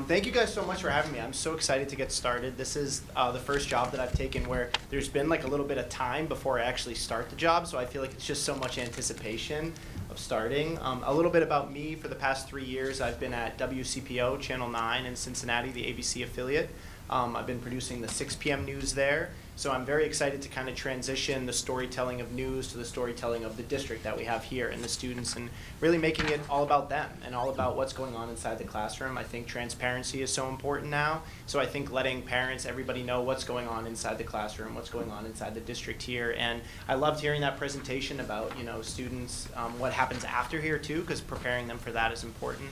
Thank you guys so much for having me. I'm so excited to get started. This is the first job that I've taken where there's been like a little bit of time before I actually start the job, so I feel like it's just so much anticipation of starting. A little bit about me. For the past 3 years, I've been at WCPO, Channel 9 in Cincinnati, the ABC affiliate. I've been producing the 6 p.m. news there. So I'm very excited to kind of transition the storytelling of news to the storytelling of the district that we have here and the students, and really making it all about them and all about what's going on inside the classroom. I think transparency is so important now. So I think letting parents, everybody know what's going on inside the classroom, what's going on inside the district here. And I loved hearing that presentation about, you know, students, what happens after here too, because preparing them for that is important.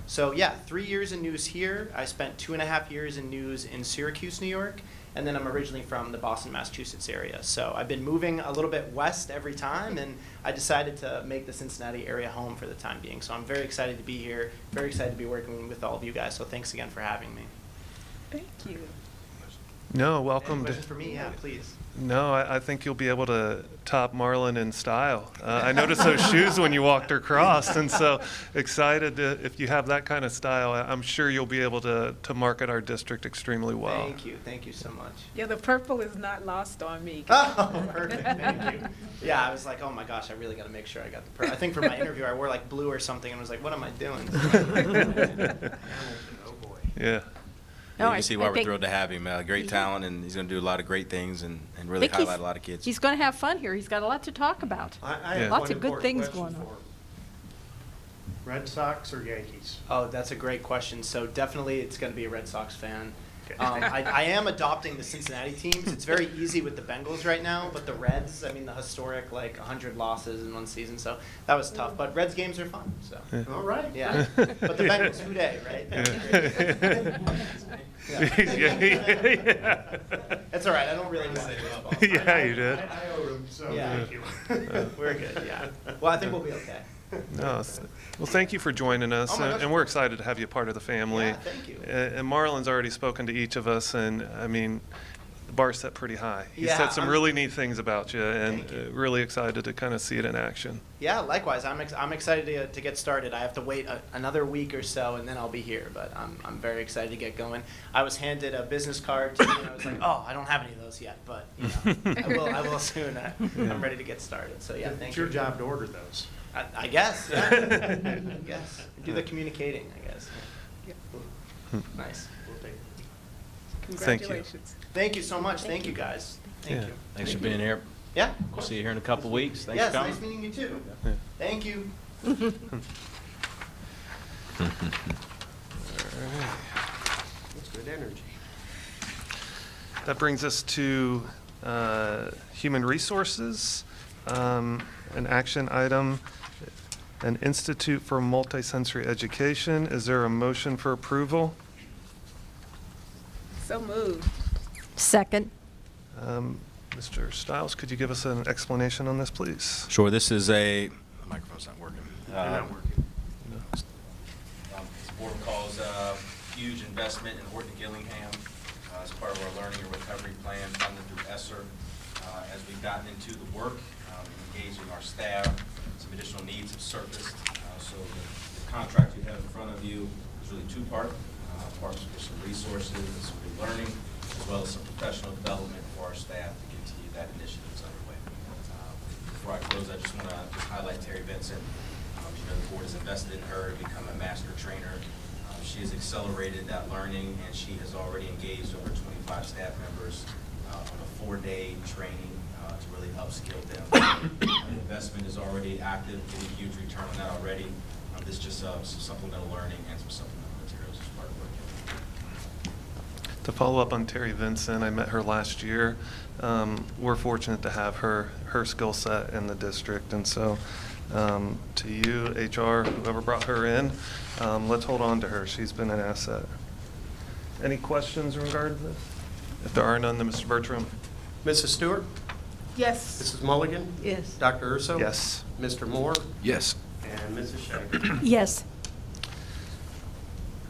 So yeah, 3 years in news here. I spent 2.5 years in news in Syracuse, New York. And then I'm originally from the Boston, Massachusetts area. So I've been moving a little bit west every time, and I decided to make the Cincinnati area home for the time being. So I'm very excited to be here, very excited to be working with all of you guys. So thanks again for having me. Thank you. No, Any welcome to. questions for me? Yeah, please. No, I think you'll be able to top Marlon in style. I noticed those shoes when you walked across, and so excited to, if you have that kind of style, I'm sure you'll be able to market our district extremely well. Thank you so much. Yeah, the purple is not lost on me. Oh, perfect, thank you. Yeah, I was like, oh my gosh, I really gotta make sure I got the I think for my interview, I wore like blue or something, and was like, what am I doing? Oh, boy. Yeah. No, You I- can see I why we're think- thrilled to have him. Great talent, and he's going to do a lot of great things and really think he's- highlight a lot of kids. He's going to have fun here. He's got a lot to talk about. I Yeah. have Lots one of good important things question going on. for him. Red Sox or Yankees? Oh, that's a great question. So definitely, it's gonna be a Red Sox fan. I am adopting the Cincinnati teams. It's very easy with the Bengals right now, but the Reds, I mean, the historic, like, 100 losses in one season, so that was tough. But Reds games are fun, so. All right. Yeah, but the Bengals, who dey, right? Yeah. That's all right, I don't really watch baseball. Yeah, you did. I owe him, so Yeah. thank you. We're good, yeah. Well, I think we'll be okay. No, well, thank you for joining us, Oh my gosh. and we're excited to have you part of the family. Yeah, thank you. And Marlon's already spoken to each of us, and I mean, the bar's set pretty high. He Yeah, said some I'm- really neat things about you, and Thank you. really excited to kind of see it in action. Yeah, likewise. I'm excited to get started. I have to wait another week or so, and then I'll be here. But I'm very excited to get going. I was handed a business card, and I was like, oh, I don't have any of those yet, but you know, I will soon. I'm ready to get started. So yeah, thank It's you. your job to order those. I guess. Yeah. I guess. Do the communicating. I guess. Nice. We'll take it. Thank you. Congratulations. Thank you so much. Thank you guys. Thank Yeah. you. Thanks for being here. Yeah. of We'll course. see you here in a couple weeks. Thanks Yes, for coming. nice meeting you too. Yeah. Thank you. That's good energy. That brings us to Human Resources, an action item, an Institute for Multisensory Education. Is there a motion for approval? So moved. Second. Mr. Stiles, could you give us an explanation on this, please? Sure, this is the microphone's not working. They're not working. This board calls a huge investment in Horton Gillingham as part of our learning and recovery plan funded through ESSER. As we've gotten into the work, engaging our staff, some additional needs have surfaced. So the contract you have in front of you is really two-part. Parts for some resources and some new learning, as well as some professional development for our staff to continue that initiative that's underway. Before I close, I just want to highlight Terry Vincent. You know, the board has invested in her to become a master trainer. She has accelerated that learning, and she has already engaged over 25 staff members on a 4-day training to really upskill them. The investment is already active, getting a huge return on that already. This is just some supplemental learning and some supplemental materials as part of work. To follow up on Terry Vincent, I met her last year. We're fortunate to have her skill set in the district, and so to you, HR, whoever brought her in, let's hold on to her. She's been an asset. Any questions in regard to this? If there are none, then Mr. Bertram. Mrs. Stewart? Yes. Mrs. Mulligan? Yes. Dr. Urso? Yes. Mr. Moore? Yes. And Mrs. Shagg? Yes.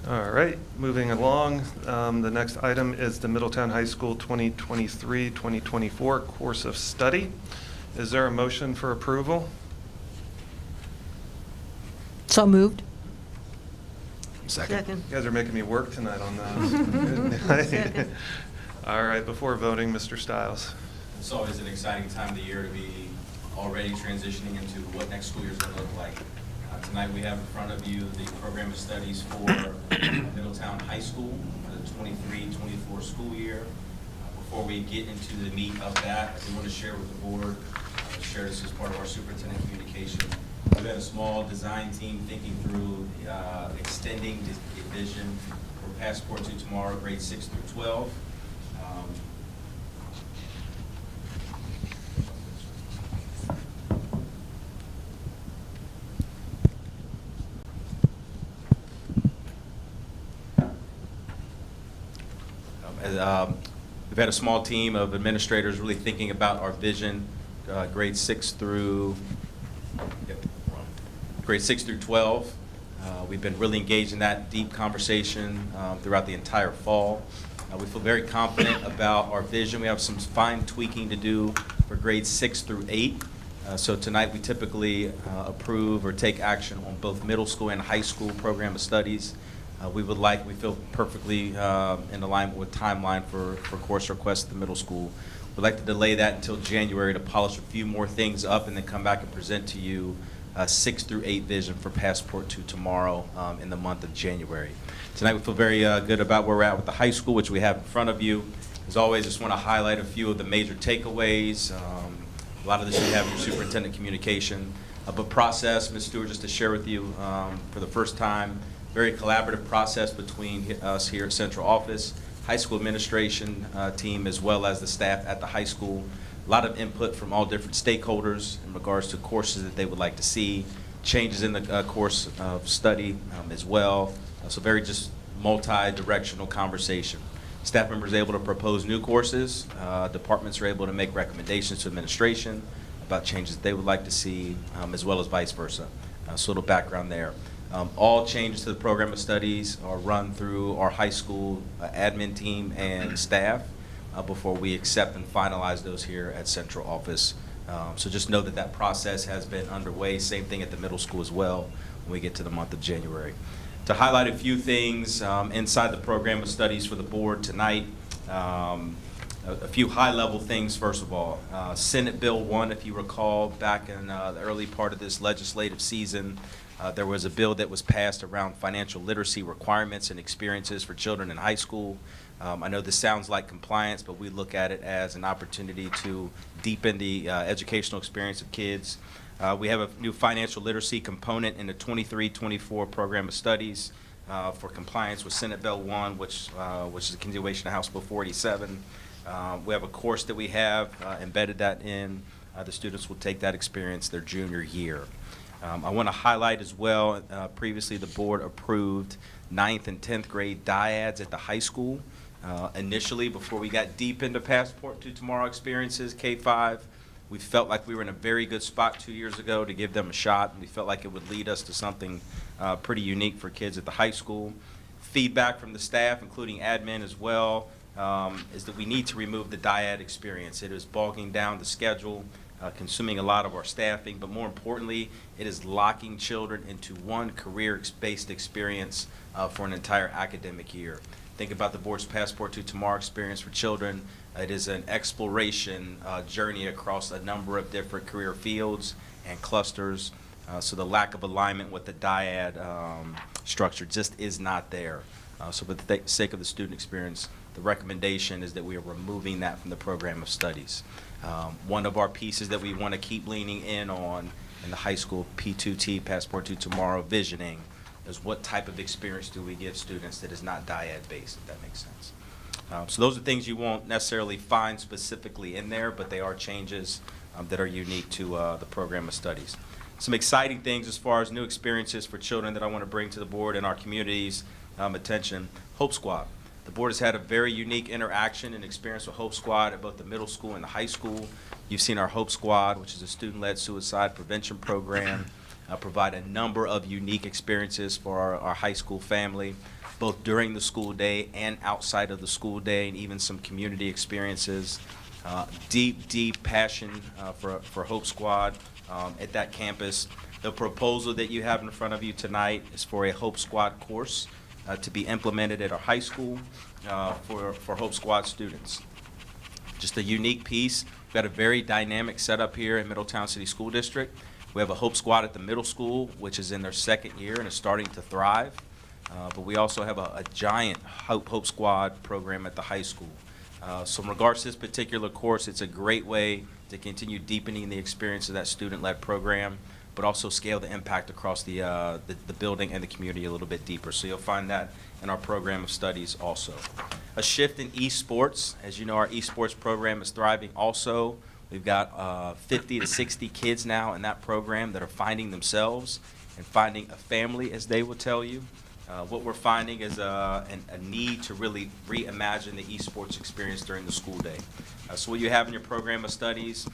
All right, moving along. The next item is the Middletown High School 2023-2024 course of study. Is there a motion for approval? So moved. Second. You guys are making me work tonight on those. Second. All right, before voting, Mr. Stiles. It's always an exciting time of the year to be already transitioning into what next school year is going to look like. Tonight we have in front of you the program of studies for Middletown High School for the 23-24 school year. Before we get into the meat of that, I do want to share with the board, share this as part of our superintendent communication. We've had a small design team thinking through extending the vision for Passport to Tomorrow, grades 6 through 12. We've had a small team of administrators really thinking about our vision, grades 6 through 12. We've been really engaged in that deep conversation throughout the entire fall. We feel very confident about our vision. We have some fine tweaking to do for grades 6 through 8. So tonight we typically approve or take action on both middle school and high school program of studies. We feel perfectly in alignment with timeline for course requests at the middle school. We'd like to delay that until January to polish a few more things up and then come back and present to you 6 through 8 vision for Passport to tomorrow in the month of January. Tonight we feel very good about where we're at with the high school, which we have in front of you. As always, just want to highlight a few of the major takeaways. A lot of this you have in your superintendent communication. But process, Ms. Stewart, just to share with you for the first time, very collaborative process between us here at Central Office, high school administration team, as well as the staff at the high school. A lot of input from all different stakeholders in regards to courses that they would like to see, changes in the course of study as well. So very just multi-directional conversation. Staff members are able to propose new courses. Departments are able to make recommendations to administration about changes they would like to see, as well as vice versa. So a little background there. All changes to the program of studies are run through our high school admin team and staff before we accept and finalize those here at Central Office. So just know that that process has been underway. Same thing at the middle school as well when we get to the month of January. To highlight a few things inside the program of studies for the board tonight, a few high-level things. First of all, Senate Bill 1, if you recall, back in the early part of this legislative season, there was a bill that was passed around financial literacy requirements and experiences for children in high school. I know this sounds like compliance, but we look at it as an opportunity to deepen the educational experience of kids. We have a new financial literacy component in the 23-24 program of studies for compliance with Senate Bill 1, which is a continuation of House Bill 487. We have a course that we have embedded that in. The students will take that experience their junior year. I want to highlight as well, previously the board approved 9th and 10th grade dyads at the high school. Initially, before we got deep into Passport to Tomorrow experiences, K-5, we felt like we were in a very good spot 2 years ago to give them a shot, and we felt like it would lead us to something pretty unique for kids at the high school. Feedback from the staff, including admin as well, is that we need to remove the dyad experience. It is bogging down the schedule, consuming a lot of our staffing, but more importantly, it is locking children into one career-based experience for an entire academic year. Think about the board's Passport to Tomorrow experience for children. It is an exploration journey across a number of different career fields and clusters. So the lack of alignment with the dyad structure just is not there. So for the sake of the student experience, the recommendation is that we are removing that from the program of studies. One of our pieces that we want to keep leaning in on in the high school P2T, Passport to Tomorrow visioning, is what type of experience do we give students that is not dyad-based, if that makes sense. So those are things you won't necessarily find specifically in there, but they are changes that are unique to the program of studies. Some exciting things as far as new experiences for children that I want to bring to the board and our community's attention. Hope Squad. The board has had a very unique interaction and experience with Hope Squad at both the middle school and the high school. You've seen our Hope Squad, which is a student-led suicide prevention program, provide a number of unique experiences for our high school family, both during the school day and outside of the school day, and even some community experiences. Deep passion for Hope Squad at that campus. The proposal that you have in front of you tonight is for a Hope Squad course to be implemented at our high school for Hope Squad students. Just a unique piece. We've got a very dynamic setup here in Middletown City School District. We have a Hope Squad at the middle school, which is in their second year and is starting to thrive. But we also have a giant Hope Squad program at the high school. So in regards to this particular course, it's a great way to continue deepening the experience of that student-led program, but also scale the impact across the building and the community a little bit deeper. So you'll find that in our program of studies also. A shift in esports. As you know, our esports program is thriving also. We've got 50 to 60 kids now in that program that are finding themselves and finding a family, as they will tell you. What we're finding is a need to really reimagine the esports experience during the school day. So what you have in your program of studies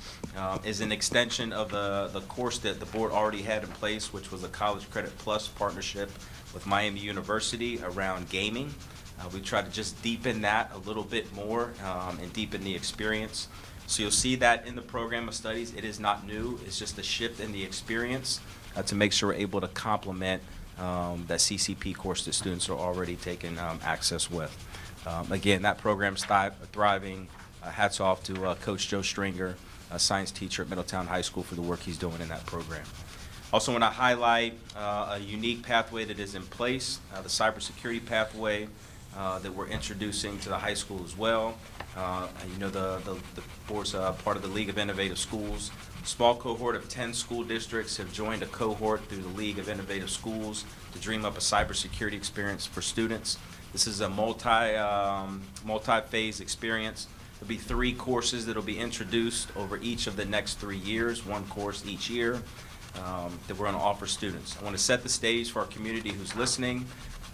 is an extension of the course that the board already had in place, which was a College Credit Plus partnership with Miami University around gaming. We try to just deepen that a little bit more and deepen the experience. So you'll see that in the program of studies. It is not new. It's just a shift in the experience to make sure we're able to complement that CCP course that students are already taking access with. Again, that program's thriving. Hats off to Coach Joe Stringer, a science teacher at Middletown High School, for the work he's doing in that program. Also want to highlight a unique pathway that is in place, the cybersecurity pathway that we're introducing to the high school as well. You know, the board's part of the League of Innovative Schools. Small cohort of 10 school districts have joined a cohort through the League of Innovative Schools to dream up a cybersecurity experience for students. This is a multi-phase experience. There'll be 3 courses that will be introduced over each of the next 3 years, 1 course each year that we're going to offer students. I want to set the stage for our community who's listening.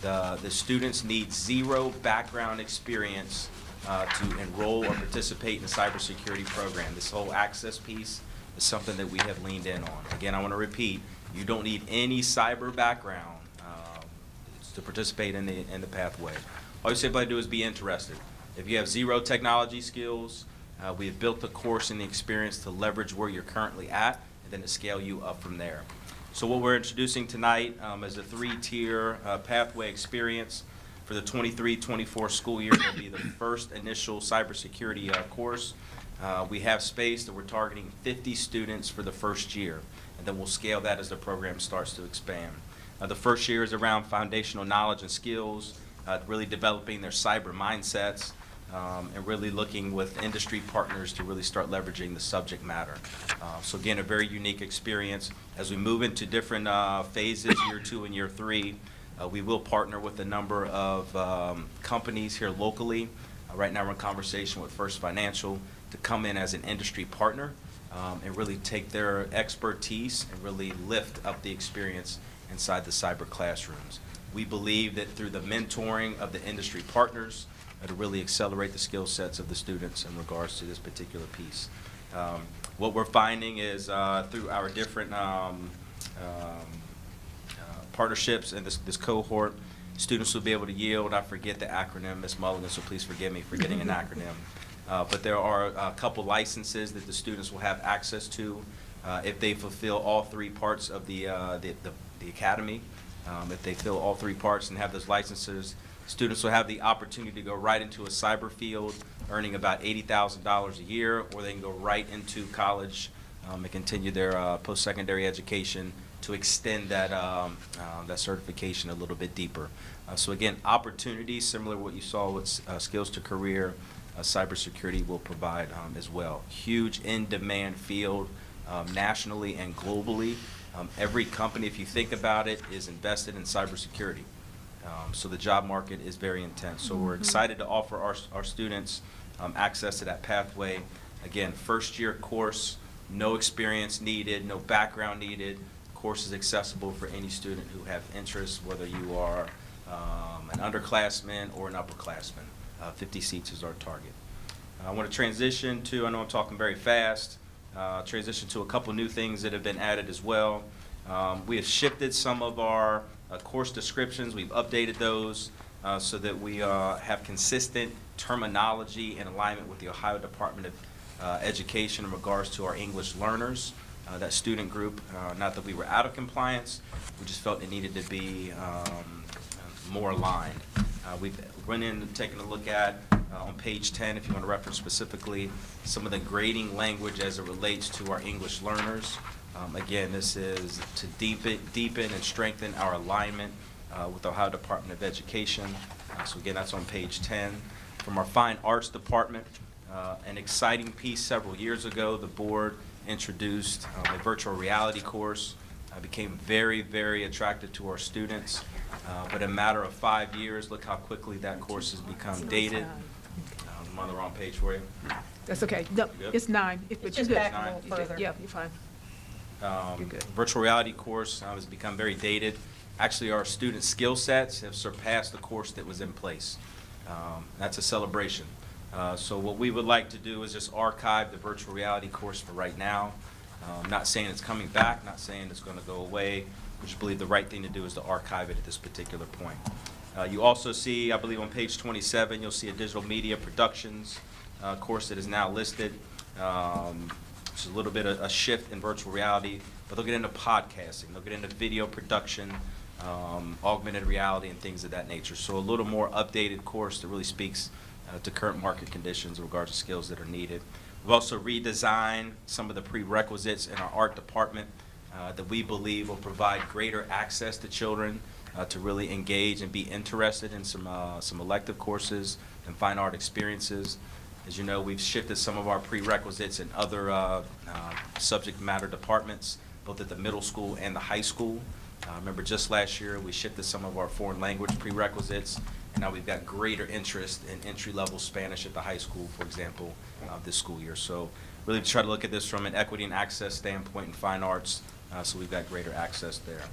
The students need 0 background experience to enroll or participate in the cybersecurity program. This whole access piece is something that we have leaned in on. Again, I want to repeat, you don't need any cyber background to participate in the pathway. All you simply do is be interested. If you have 0 technology skills, we have built the course and the experience to leverage where you're currently at and then to scale you up from there. So what we're introducing tonight is a 3-tier pathway experience. For the 23-24 school year, it'll be the first initial cybersecurity course. We have space that we're targeting 50 students for the first year, and then we'll scale that as the program starts to expand. The first year is around foundational knowledge and skills, really developing their cyber mindsets, and really looking with industry partners to really start leveraging the subject matter. So again, a very unique experience. As we move into different phases, year 2 and year 3, we will partner with a number of companies here locally. Right now we're in conversation with First Financial to come in as an industry partner and really take their expertise and really lift up the experience inside the cyber classrooms. We believe that through the mentoring of the industry partners, to really accelerate the skill sets of the students in regards to this particular piece. What we're finding is through our different partnerships and this cohort, students will be able to yield. I forget the acronym, Ms. Mulligan, so please forgive me for getting an acronym. But there are a couple licenses that the students will have access to if they fulfill all 3 parts of the academy. If they fill all 3 parts and have those licenses, students will have the opportunity to go right into a cyber field, earning about $80,000 a year, or they can go right into college and continue their post-secondary education to extend that certification a little bit deeper. So again, opportunities similar to what you saw with Skills to Career, cybersecurity will provide as well. Huge in-demand field nationally and globally. Every company, if you think about it, is invested in cybersecurity. So the job market is very intense. So we're excited to offer our students access to that pathway. Again, first year course, no experience needed, no background needed. Course is accessible for any student who have interest, whether you are an underclassman or an upperclassman. 50 seats is our target. I want to transition to, I know I'm talking very fast, transition to a couple new things that have been added as well. We have shifted some of our course descriptions. We've updated those so that we have consistent terminology in alignment with the Ohio Department of Education in regards to our English learners. That student group, not that we were out of compliance, we just felt it needed to be more aligned. We've went in and taken a look at, on page 10, if you want to reference specifically, some of the grading language as it relates to our English learners. Again, this is to deepen and strengthen our alignment with the Ohio Department of Education. So again, that's on page 10. From our Fine Arts Department, an exciting piece several years ago, the board introduced a virtual reality course. Became very, very attractive to our students. But in a matter of 5 years, look how quickly that course has become dated. I'm on the wrong page for you. That's okay. No, You good? it's 9. But you're just good. back a little further. Yeah, you're fine. You're good. Virtual reality course has become very dated. Actually, our student skill sets have surpassed the course that was in place. That's a celebration. So what we would like to do is just archive the virtual reality course for right now. Not saying it's coming back, not saying it's going to go away. We just believe the right thing to do is to archive it at this particular point. You also see, I believe on page 27, you'll see a digital media productions course that is now listed. Which is a little bit of a shift in virtual reality, but they'll get into podcasting, they'll get into video production, augmented reality, and things of that nature. So a little more updated course that really speaks to current market conditions in regards to skills that are needed. We've also redesigned some of the prerequisites in our art department that we believe will provide greater access to children to really engage and be interested in some elective courses and fine art experiences. As you know, we've shifted some of our prerequisites in other subject matter departments, both at the middle school and the high school. Remember, just last year, we shifted some of our foreign language prerequisites, and now we've got greater interest in entry-level Spanish at the high school, for example, this school year. So really try to look at this from an equity and access standpoint in fine arts, so we've got greater access there.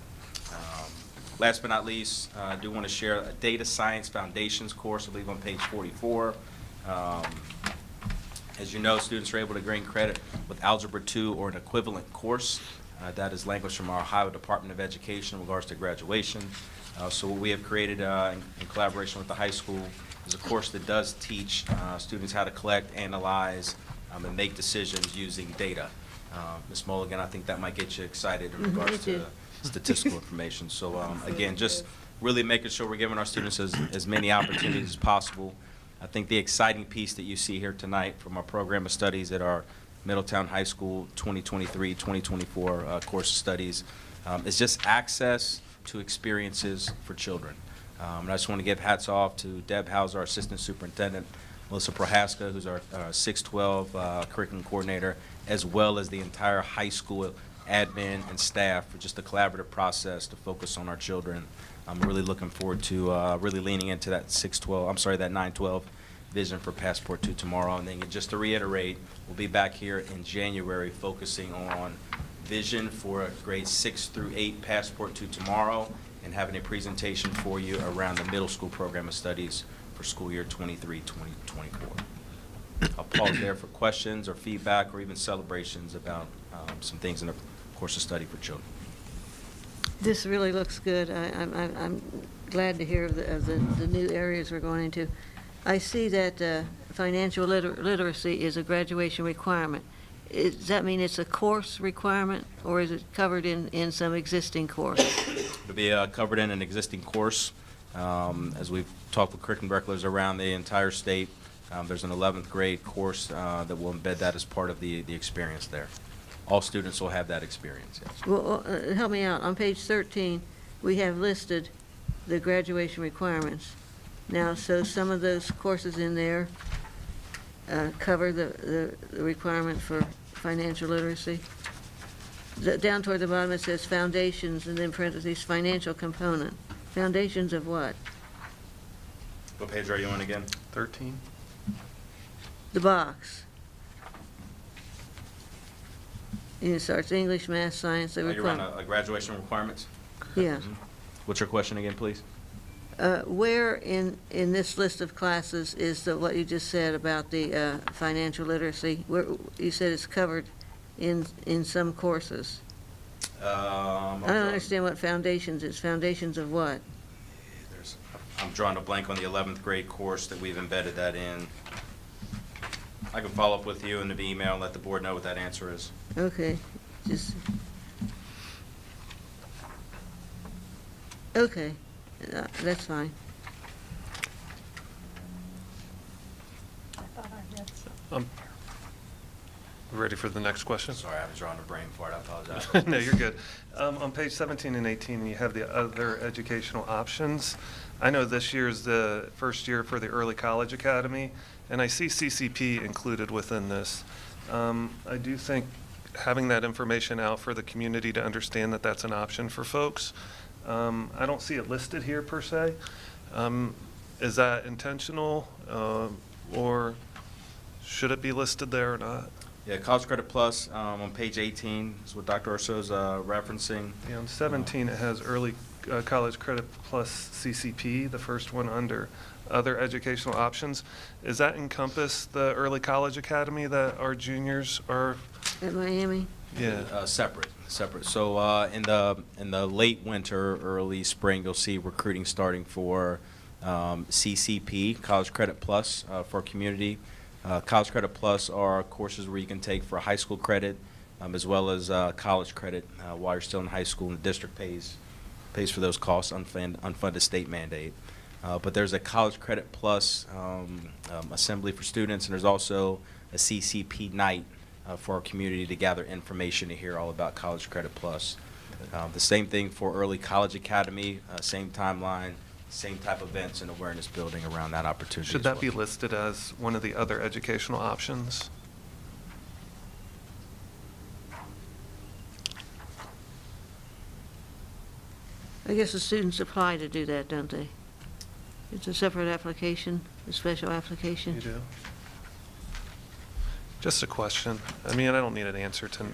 Last but not least, I do want to share a data science foundations course, I believe on page 44. As you know, students are able to gain credit with Algebra 2 or an equivalent course. That is language from our Ohio Department of Education in regards to graduation. So what we have created in collaboration with the high school is a course that does teach students how to collect, analyze, and make decisions using data. Ms. Mulligan, I think that might get you excited in regards to statistical information. So again, just really making sure we're giving our students as many opportunities as possible. I think the exciting piece that you see here tonight from our program of studies at our Middletown High School 2023-2024 course of studies is just access to experiences for children. And I just want to give hats off to Deb Hauser, our Assistant Superintendent, Melissa Prohaska, who's our 612 curriculum coordinator, as well as the entire high school admin and staff for just the collaborative process to focus on our children. I'm really looking forward to really leaning into that 912 vision for Passport to Tomorrow. And then just to reiterate, we'll be back here in January focusing on vision for grades 6 through 8 Passport to Tomorrow and having a presentation for you around the middle school program of studies for school year 23-2024. I'll pause there for questions or feedback or even celebrations about some things in the course of study for children. This really looks good. I'm glad to hear of the new areas we're going into. I see that financial literacy is a graduation requirement. Does that mean it's a course requirement, or is it covered in some existing course? It'll be covered in an existing course. As we've talked with curriculum directors around the entire state, there's an 11th grade course that will embed that as part of the experience there. All students will have that experience, yes. Well, help me out. On page 13, we have listed the graduation requirements. Now, so some of those courses in there cover the requirement for financial literacy. Down toward the bottom, it says foundations, and then parentheses, financial component. Foundations of what? What page are you on again? 13. The box. It starts English, math, science. You're on graduation requirements? Yeah. What's your question again, please? Where in this list of classes is what you just said about the financial literacy? Where you said it's covered in some courses. I don't understand what foundations is. Foundations of what? I'm drawing a blank on the 11th grade course that we've embedded that in. I can follow up with you in the email and let the board know what that answer is. Okay, okay, that's fine. Ready for the next question? Sorry, I was drawing a brain fart. I apologize. No, you're good. On page 17 and 18, you have the other educational options. I know this year's the first year for the Early College Academy, and I see CCP included within this. I do think having that information out for the community to understand that that's an option for folks. I don't see it listed here per se. Is that intentional, or should it be listed there or not? Yeah, College Credit Plus on page 18 is what Dr. Urso's referencing. Yeah, on 17, it has Early College Credit Plus CCP, the first one under other educational options. Does that encompass the Early College Academy that our juniors are? At Miami? Yeah. Separate. So in the late winter, early spring, you'll see recruiting starting for CCP, College Credit Plus, for community. College Credit Plus are courses where you can take for high school credit, as well as college credit while you're still in high school, and the district pays for those costs, unfunded state mandate. But there's a College Credit Plus assembly for students, and there's also a CCP night for our community to gather information to hear all about College Credit Plus. The same thing for Early College Academy, same timeline, same type of events and awareness building around that opportunity. Should as that well. be listed as one of the other educational options? I guess the students apply to do that, don't they? It's a separate application, a special application. You do? Just a question. I mean, I don't need an answer to.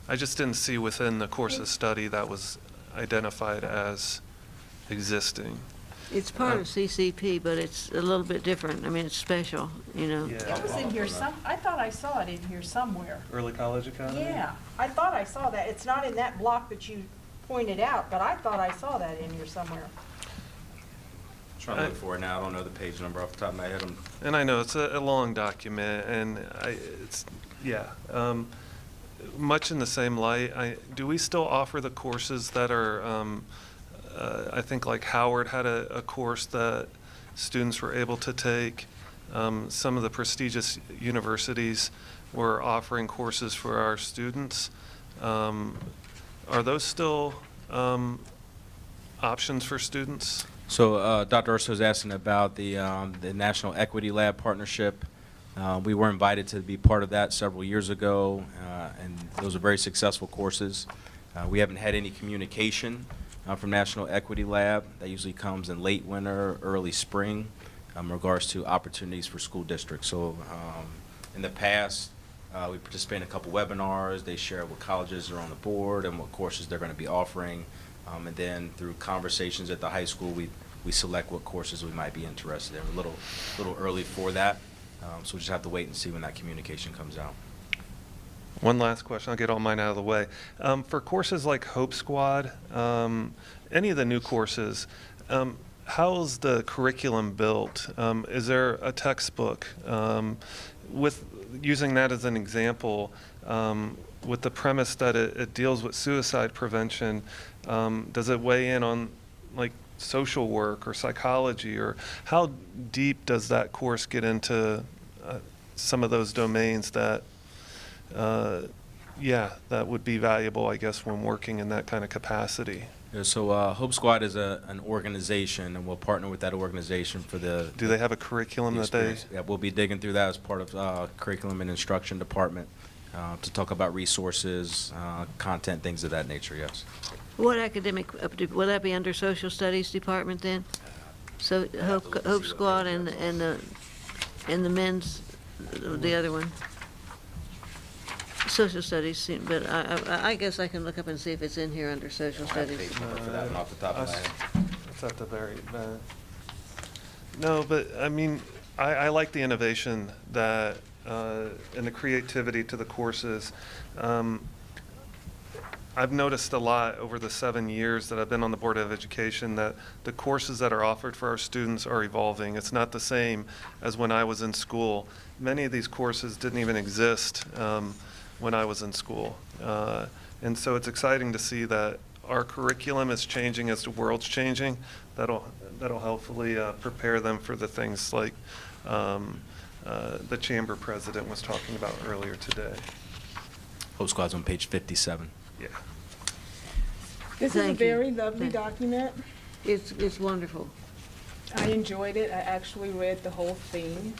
I just didn't see within the course of study that was identified as existing. It's part of CCP, but it's a little bit different. I mean, it's special, you know. It was in here I thought I saw it in here somewhere. Early College Academy? Yeah, I thought I saw that. It's not in that block that you pointed out, but I thought I saw that in here somewhere. Trying to look for it now. I don't know the page number off the top of my head. And I know it's a long document, and much in the same light, do we still offer the courses that are, I think like Howard had a course that students were able to take. Some of the prestigious universities were offering courses for our students. Are those still options for students? So Dr. Urso is asking about the National Equity Lab partnership. We were invited to be part of that several years ago, and those are very successful courses. We haven't had any communication from National Equity Lab. That usually comes in late winter, early spring, in regards to opportunities for school districts. So in the past, we participate in a couple webinars. They share what colleges are on the board and what courses they're going to be offering. And then through conversations at the high school, we select what courses we might be interested in. We're a little early for that, so we just have to wait and see when that communication comes out. One last question. I'll get all mine out of the way. For courses like Hope Squad, any of the new courses, how's the curriculum built? Is there a textbook? With using that as an example, with the premise that it deals with suicide prevention, does it weigh in on like social work or psychology, or how deep does that course get into some of those domains that that would be valuable, I guess, when working in that kind of capacity? Yeah, so Hope Squad is an organization, and we'll partner with that organization for the. Do they have a curriculum that they? Yeah, we'll be digging through that as part of curriculum and instruction department to talk about resources, content, things of that nature. Yes. What academic, will that be under social studies department then? So Hope Squad and the men's, the other one? Social studies, but I guess I can look up and see if it's in here under social studies. Page number for that one off the top of my head. It's at the very no, but I mean, I like the innovation that and the creativity to the courses. I've noticed a lot over the 7 years that I've been on the Board of Education that the courses that are offered for our students are evolving. It's not the same as when I was in school. Many of these courses didn't even exist when I was in school. And so it's exciting to see that our curriculum is changing as the world's changing. That'll hopefully prepare them for the things like the chamber president was talking about earlier today. Hope Squad's on page 57. Yeah. This is a Thank you. very lovely document. It's wonderful. I enjoyed it. I actually read the whole thing.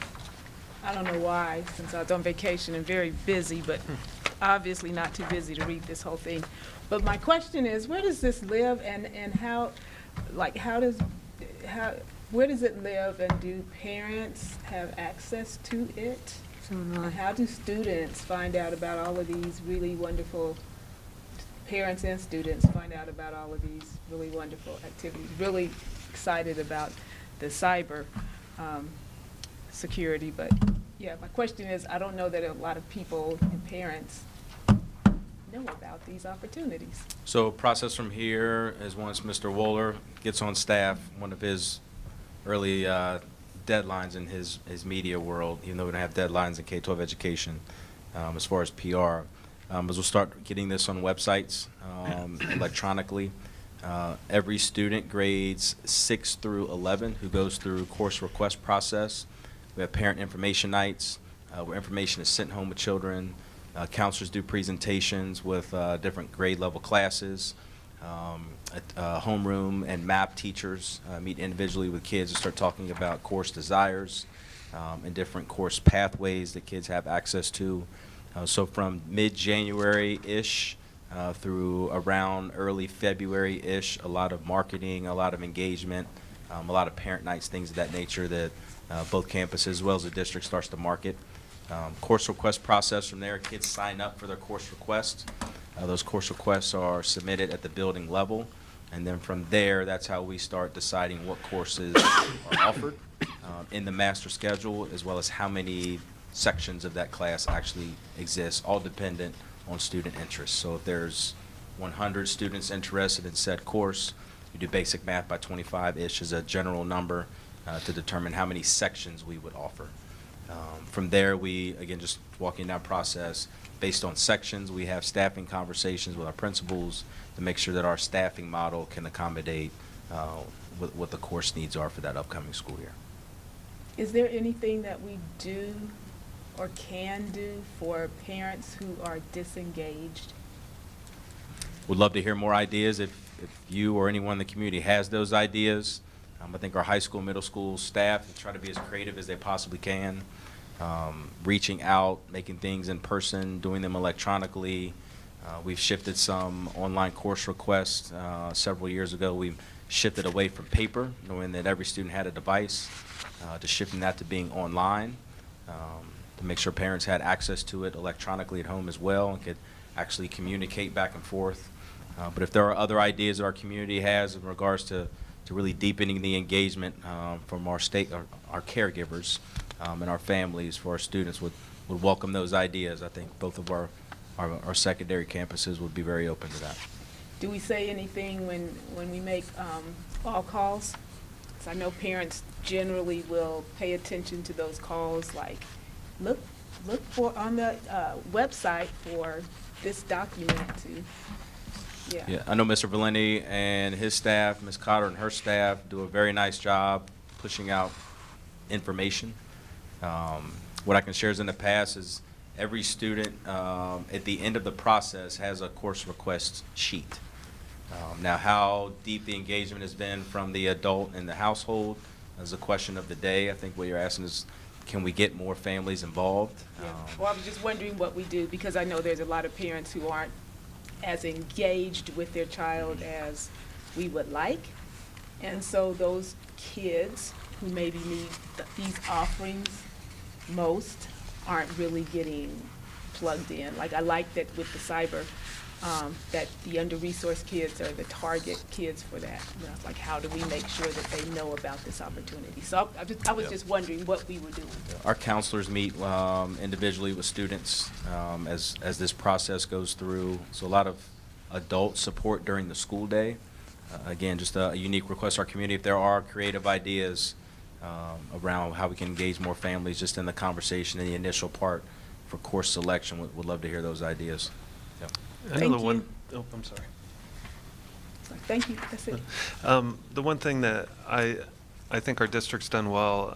I don't know why, since I was on vacation and very busy, but obviously not too busy to read this whole thing. But my question is, where does this live, and how, like, where does it live, and do parents have access to it? So do I. And how do students find out about all of these really wonderful, parents and students find out about all of these really wonderful activities? Really excited about the cyber security, but yeah, my question is, I don't know that a lot of people and parents know about these opportunities? So process from here is once Mr. Wohler gets on staff, one of his early deadlines in his media world, even though we don't have deadlines in K-12 education as far as PR, is we'll start getting this on websites electronically. Every student, grades 6 through 11, who goes through course request process. We have parent information nights where information is sent home with children. Counselors do presentations with different grade level classes. Homeroom and MAP teachers meet individually with kids and start talking about course desires and different course pathways that kids have access to. So from mid-January-ish through around early February-ish, a lot of marketing, a lot of engagement, a lot of parent nights, things of that nature that both campuses as well as the district starts to market. Course request process from there, kids sign up for their course requests. Those course requests are submitted at the building level, and then from there, that's how we start deciding what courses are offered in the master schedule, as well as how many sections of that class actually exist, all dependent on student interest. So if there's 100 students interested in said course, you do basic math by 25-ish as a general number to determine how many sections we would offer. From there, we, again, just walking down process, based on sections, we have staffing conversations with our principals to make sure that our staffing model can accommodate what the course needs are for that upcoming school year. Is there anything that we do or can do for parents who are disengaged? Would love to hear more ideas if you or anyone in the community has those ideas. I think our high school, middle school staff try to be as creative as they possibly can, reaching out, making things in person, doing them electronically. We've shifted some online course requests several years ago. We shifted away from paper, knowing that every student had a device, to shifting that to being online, to make sure parents had access to it electronically at home as well and could actually communicate back and forth. But if there are other ideas that our community has in regards to really deepening the engagement from our caregivers and our families for our students, would welcome those ideas. I think both of our secondary campuses would be very open to that. Do we say anything when we make all calls? Because I know parents generally will pay attention to those calls, like look for on the website for this document to. Yeah, I know Mr. Valenti and his staff, Ms. Cotter and her staff do a very nice job pushing out information. What I can share is in the past is every student at the end of the process has a course request sheet. Now, how deep the engagement has been from the adult in the household is a question of the day. I think what you're asking is, can we get more families involved? Yeah. Well, I was just wondering what we do, because I know there's a lot of parents who aren't as engaged with their child as we would like. And so those kids who maybe need these offerings most aren't really getting plugged in. Like, I like that with the cyber, that the under-resourced kids are the target kids for that. You know, like, how do we make sure that they know about this opportunity? So I was just wondering what we were doing. Our counselors meet individually with students as this process goes through. So a lot of adult support during the school day. Again, just a unique request to our community. If there are creative ideas around how we can engage more families just in the conversation in the initial part for course selection, would love to hear those ideas. Yeah. I know the one. Oh, I'm sorry. Thank you. That's it. The one thing that I think our district's done well,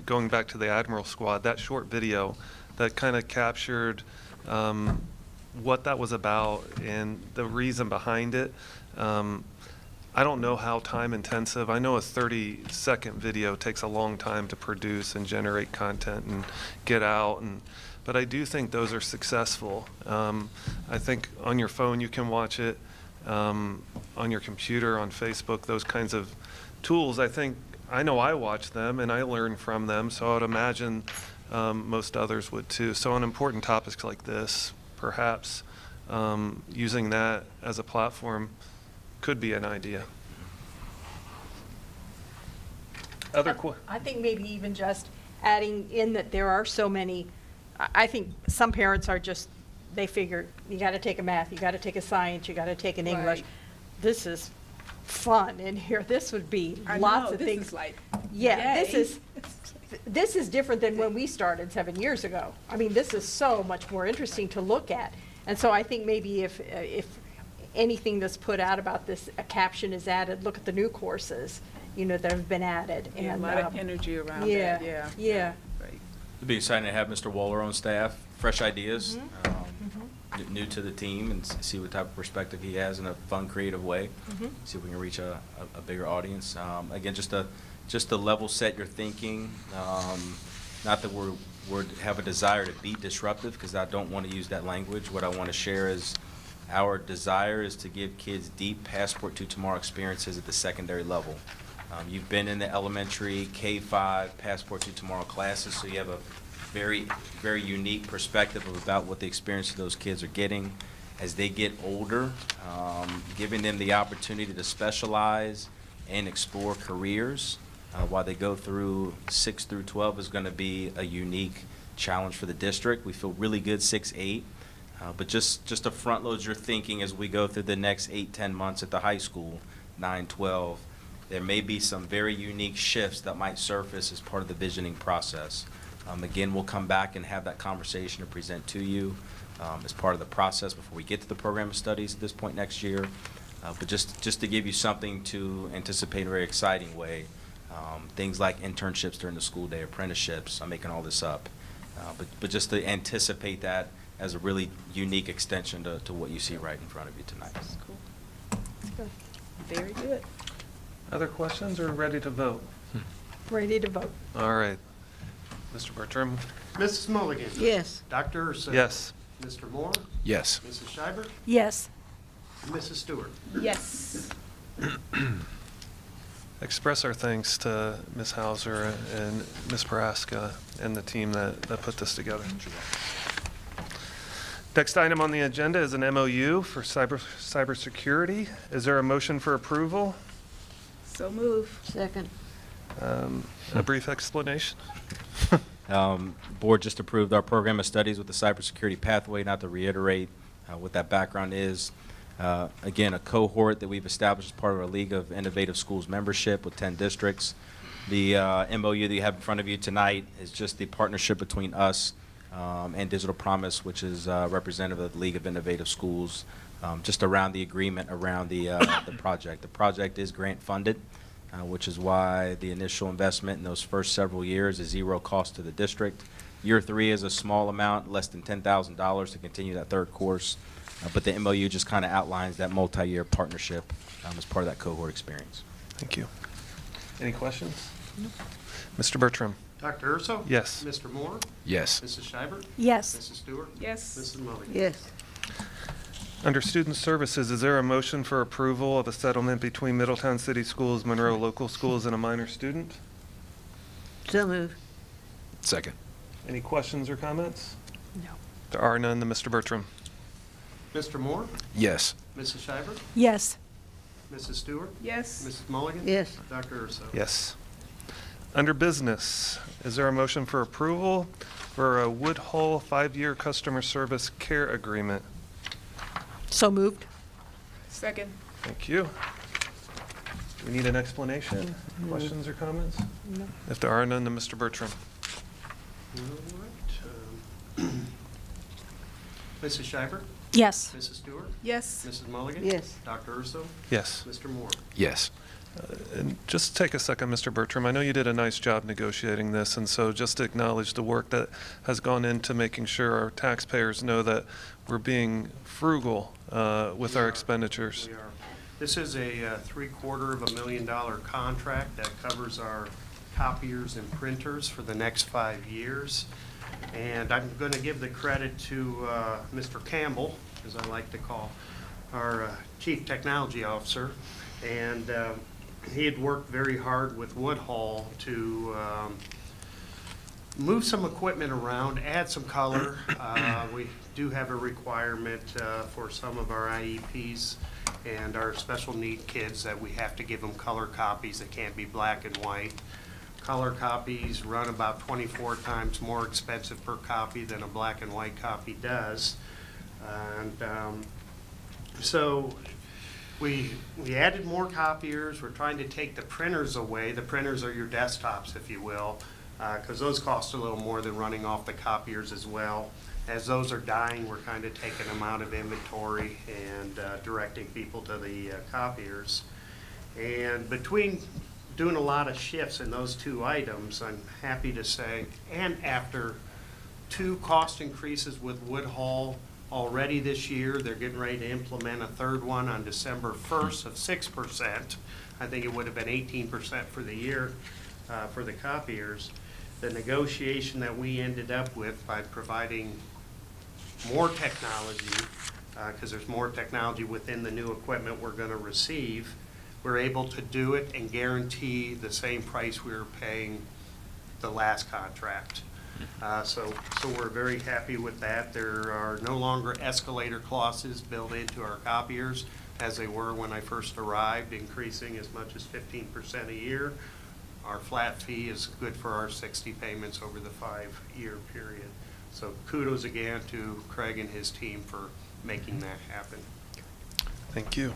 going back to the Admiral Squad, that short video that kind of captured what that was about and the reason behind it. I don't know how time intensive. I know a 30-second video takes a long time to produce and generate content and get out, but I do think those are successful. I think on your phone you can watch it, on your computer, on Facebook, those kinds of tools. I know I watch them and I learn from them, so I would imagine most others would too. So on important topics like this, perhaps using that as a platform could be an idea. I think maybe even just adding in that there are so many, I think some parents are just they figure you got to take a math, you got to take a science, you got to take an English. Right. This is fun in here. This would be I lots know, of this things. is like, Yeah, yay. this is different than when we started 7 years ago. I mean, this is so much more interesting to look at. And so I think maybe if anything that's put out about this, a caption is added, look at the new courses, you know, that have been added. Yeah, a And, lot of energy around that, yeah. Yeah. Right. It'd be exciting to have Mr. Waller on staff, fresh ideas, new to the team, and see what type of perspective he has in a fun, creative way. See if we can reach a bigger audience. Again, just to level set your thinking. Not that we have a desire to be disruptive, because I don't want to use that language. What I want to share is our desire is to give kids deep Passport to Tomorrow experiences at the secondary level. You've been in the elementary, K-5, Passport to Tomorrow classes, so you have a very, very unique perspective about what the experience of those kids are getting. As they get older, giving them the opportunity to specialize and explore careers while they go through 6 through 12 is going to be a unique challenge for the district. We feel really good 6-8, but just to front load your thinking as we go through the next 8-10 months at the high school, 9-12, there may be some very unique shifts that might surface as part of the visioning process. Again, we'll come back and have that conversation and present to you as part of the process before we get to the program of studies at this point next year. But just to give you something to anticipate in a very exciting way, things like internships during the school day, apprenticeships, I'm making all this up. But just to anticipate that as a really unique extension to what you see right in front of you tonight. That's cool. Very good. Other questions or ready to vote? Ready to vote. All right. Mr. Bertram? Mrs. Mulligan? Yes. Dr. Urso? Yes. Mr. Moore? Yes. Mrs. Schreiber? Yes. Mrs. Stewart? Yes. Express our thanks to Ms. Hauser and Ms. Paraska and the team that put this together. Next item on the agenda is an MOU for cybersecurity. Is there a motion for approval? So move. Second. A brief explanation? Board just approved our program of studies with the cybersecurity pathway. Not to reiterate what that background is. Again, a cohort that we've established as part of our League of Innovative Schools membership with 10 districts. The MOU that you have in front of you tonight is just the partnership between us and Digital Promise, which is representative of the League of Innovative Schools, just around the agreement around the project. The project is grant funded, which is why the initial investment in those first several years is zero cost to the district. Year 3 is a small amount, less than $10,000 to continue that third course. But the MOU just kind of outlines that multi-year partnership as part of that cohort experience. Thank you. Any questions? No. Mr. Bertram? Dr. Urso? Yes. Mr. Moore? Yes. Mrs. Schreiber? Yes. Mrs. Stewart? Yes. Mrs. Mulligan? Yes. Under Student Services, is there a motion for approval of a settlement between Middletown City Schools, Monroe Local Schools, and a minor student? So move. Second. Any questions or comments? No. There are none. Then Mr. Bertram? Mr. Moore? Yes. Mrs. Schreiber? Yes. Mrs. Stewart? Yes. Mrs. Mulligan? Yes. Dr. Urso? Yes. Under Business, is there a motion for approval for a Woodhull 5-year customer service care agreement? So moved. Second. Thank you. Do we need an explanation? Questions or comments? No. If there are none, then Mr. Bertram? All right. Mrs. Schreiber? Yes. Mrs. Stewart? Yes. Mrs. Mulligan? Yes. Dr. Urso? Yes. Mr. Moore? Yes. And just take a second, Mr. Bertram. I know you did a nice job negotiating this, and so just to acknowledge the work that has gone into making sure our taxpayers know that we're being frugal with our expenditures. We are. This is a $750,000 contract that covers our copiers and printers for the next 5 years. And I'm going to give the credit to Mr. Campbell, as I like to call our Chief Technology Officer. And he had worked very hard with Woodhull to move some equipment around, add some color. We do have a requirement for some of our IEPs and our special need kids that we have to give them color copies that can't be black and white. Color copies run about 24 times more expensive per copy than a black and white copy does. And so we added more copiers. We're trying to take the printers away. The printers are your desktops, if you will, because those cost a little more than running off the copiers as well. As those are dying, we're kind of taking them out of inventory and directing people to the copiers. And between doing a lot of shifts in those two items, I'm happy to say, and after 2 cost increases with Woodhull already this year, they're getting ready to implement a third one on December 1st of 6%. I think it would have been 18% for the year for the copiers. The negotiation that we ended up with by providing more technology, because there's more technology within the new equipment we're going to receive, we're able to do it and guarantee the same price we were paying the last contract. So we're very happy with that. There are no longer escalator clauses built into our copiers as they were when I first arrived, increasing as much as 15% a year. Our flat fee is good for our 60 payments over the 5-year period. So kudos again to Craig and his team for making that happen. Thank you.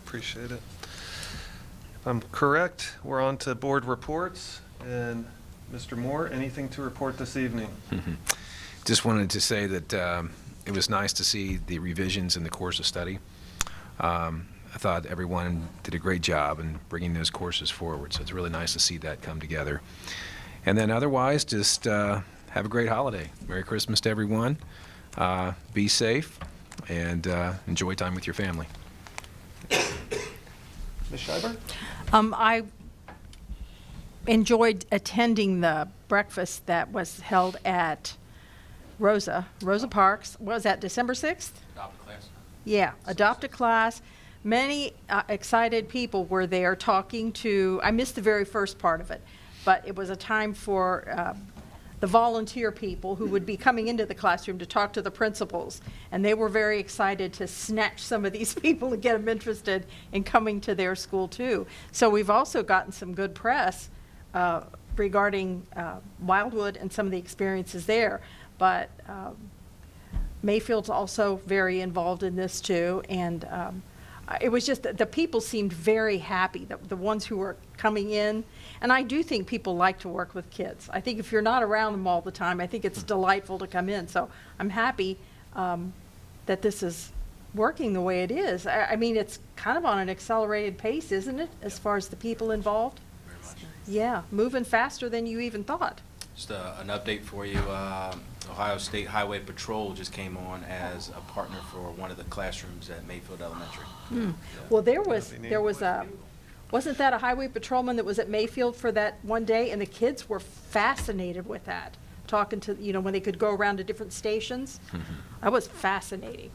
Appreciate it. If I'm correct, we're on to board reports. And Mr. Moore, anything to report this evening? Just wanted to say that it was nice to see the revisions in the course of study. I thought everyone did a great job in bringing those courses forward, so it's really nice to see that come together. And then otherwise, just have a great holiday. Merry Christmas to everyone. Be safe and enjoy time with your family. Ms. Schreiber? I enjoyed attending the breakfast that was held at Rosa Parks. Was that December 6th? Adopt a class. Yeah, adopt a class. Many excited people were there talking to, I missed the very first part of it, but it was a time for the volunteer people who would be coming into the classroom to talk to the principals. And they were very excited to snatch some of these people and get them interested in coming to their school too. So we've also gotten some good press regarding Wildwood and some of the experiences there. But Mayfield's also very involved in this too. And it was just the people seemed very happy, the ones who were coming in. And I do think people like to work with kids. I think if you're not around them all the time, I think it's delightful to come in. So I'm happy that this is working the way it is. I mean, it's kind of on an accelerated pace, isn't it, as far as the people involved? Very much. Yeah, moving faster than you even thought. Just an update for you. Ohio State Highway Patrol just came on as a partner for one of the classrooms at Mayfield Elementary. Well, wasn't that a highway patrolman that was at Mayfield for that one day? And the kids were fascinated with that, talking to, when they could go around to different stations. That was fascinating.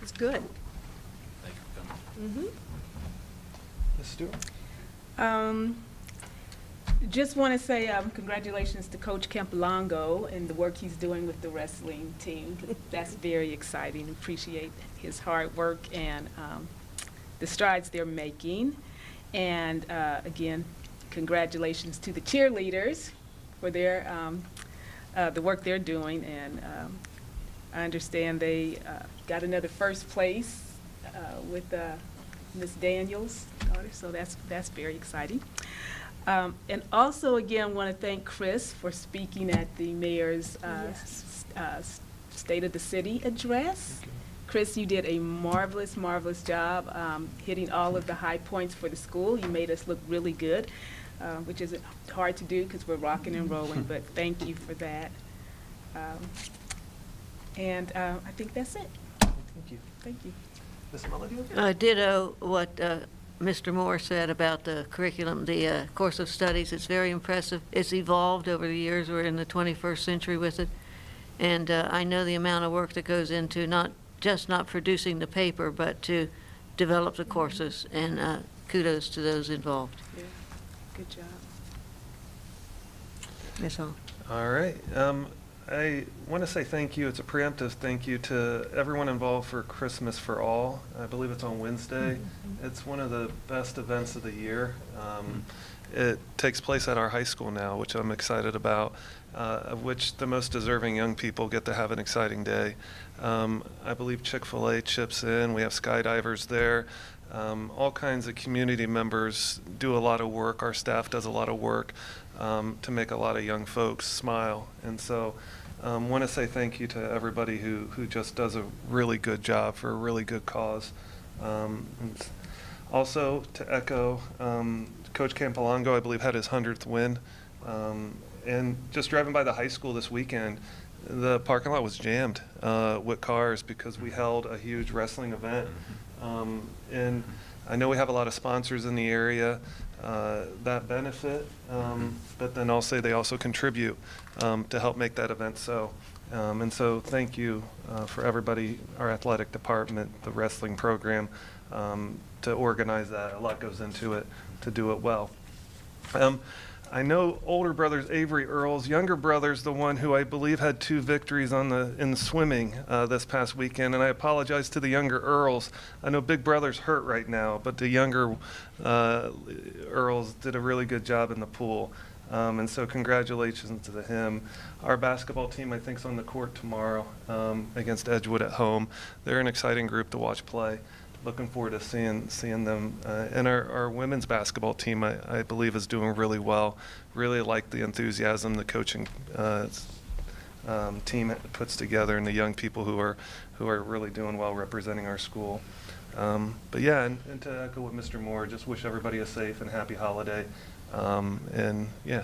It's good. Thank you for coming. Ms. Stewart? Just want to say congratulations to Coach Campolongo and the work he's doing with the wrestling team. That's very exciting. Appreciate his hard work and the strides they're making. And again, congratulations to the cheerleaders for their the work they're doing. And I understand they got another first place with Miss Daniels' daughter, so that's very exciting. And also, again, want to thank Chris for speaking at the mayor's State of the City address. Chris, you did a marvelous, marvelous job hitting all of the high points for the school. You made us look really good, which isn't hard to do because we're rocking and rolling, but thank you for that. And I think that's it. Thank you. Thank you. Ms. Melody? Ditto what Mr. Moore said about the curriculum, the course of studies. It's very impressive. It's evolved over the years. We're in the 21st century with it. And I know the amount of work that goes into not producing the paper, but to develop the courses. And kudos to those involved. Yeah. Good job. That's all. All right. I want to say thank you. It's a preemptive thank you to everyone involved for Christmas for All. I believe it's on Wednesday. It's one of the best events of the year. it takes place at our high school now, which I'm excited about, of which the most deserving young people get to have an exciting day. I believe Chick-fil-A chips in. We have skydivers there. All kinds of community members do a lot of work. Our staff does a lot of work to make a lot of young folks smile. And so want to say thank you to everybody who just does a really good job for a really good cause. And also to echo, Coach Campolongo, I believe, had his 100th win. And just driving by the high school this weekend, the parking lot was jammed with cars because we held a huge wrestling event. And I know we have a lot of sponsors in the area that benefit, but then also they also contribute to help make that event so. And so thank you for everybody, our athletic department, the wrestling program, to organize that. A lot goes into it to do it well. I know older brother's Avery Earls, younger brother's the one who I believe had 2 victories in swimming this past weekend, and I apologize to the younger Earls. I know big brother's hurt right now, but the younger Earls did a really good job in the pool. And so congratulations to him. Our basketball team, I think, is on the court tomorrow against Edgewood at home. They're an exciting group to watch play. Looking forward to seeing them. And our women's basketball team, I believe, is doing really well. Really like the enthusiasm the coaching team puts together, and the young people who are really doing well representing our school. But yeah, and to echo what Mr. Moore, just wish everybody a safe and happy holiday. And yeah,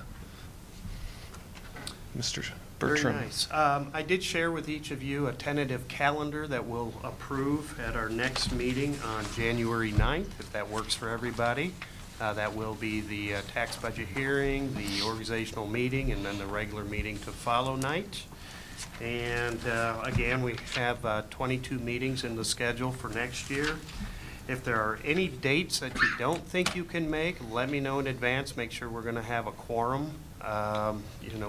Mr. Bertram. Very nice. I did share with each of you a tentative calendar that we'll approve at our next meeting on January 9th, if that works for everybody. That will be the tax budget hearing, the organizational meeting, and then the regular meeting to follow night. And again, we have 22 meetings in the schedule for next year. If there are any dates that you don't think you can make, let me know in advance. Make sure we're going to have a quorum.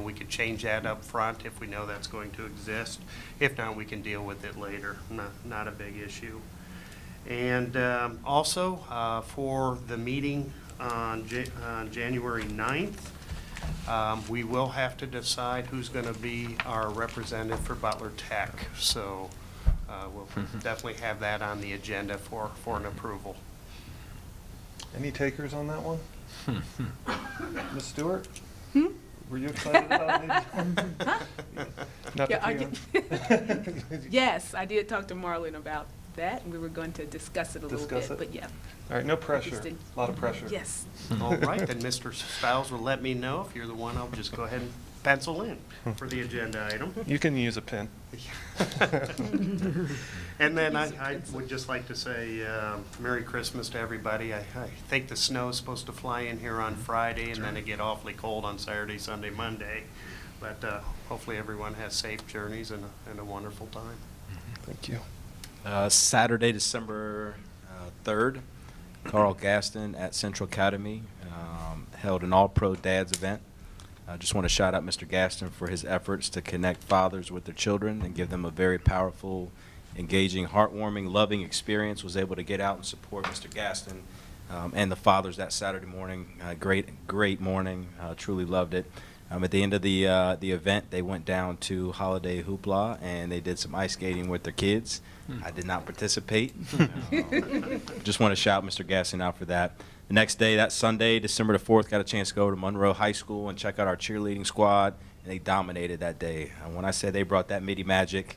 We could change that up front if we know that's going to exist. If not, we can deal with it later. Not a big issue. And also, for the meeting on January 9th, we will have to decide who's going to be our representative for Butler Tech. So we'll definitely have that on the agenda for an approval. Any takers on that one? Ms. Stewart? Were you excited about it? Not to Yeah, I preempt. Yes, I did talk to Marlon about that, and we were going to discuss it a little Discuss bit, it? but yeah. All right, no pressure. Interesting. A lot of pressure. Yes. All right, then Mr. Stiles will let me know. If you're the one, I'll just go ahead and pencil in for the agenda item. You can use a pen. And then I would just like to say Merry Christmas to everybody. I think the snow is supposed to fly in here on Friday, and then it get awfully cold on Saturday, Sunday, Monday. But hopefully everyone has safe journeys and a wonderful time. Thank you. Saturday, December 3rd, Carl Gaston at Central Academy held an all-pro dads event. I just want to shout out Mr. Gaston for his efforts to connect fathers with their children and give them a very powerful, engaging, heartwarming, loving experience. Was able to get out and support Mr. Gaston and the fathers that Saturday morning. Great morning. Truly loved it. At the end of the event, they went down to Holiday Hoopla and they did some ice skating with their kids. I did not participate. Just want to shout Mr. Gaston out for that. The next day, that Sunday, December the 4th, got a chance to go to Monroe High School and check out our cheerleading squad, and they dominated that day. When I say they brought that Midi Magic,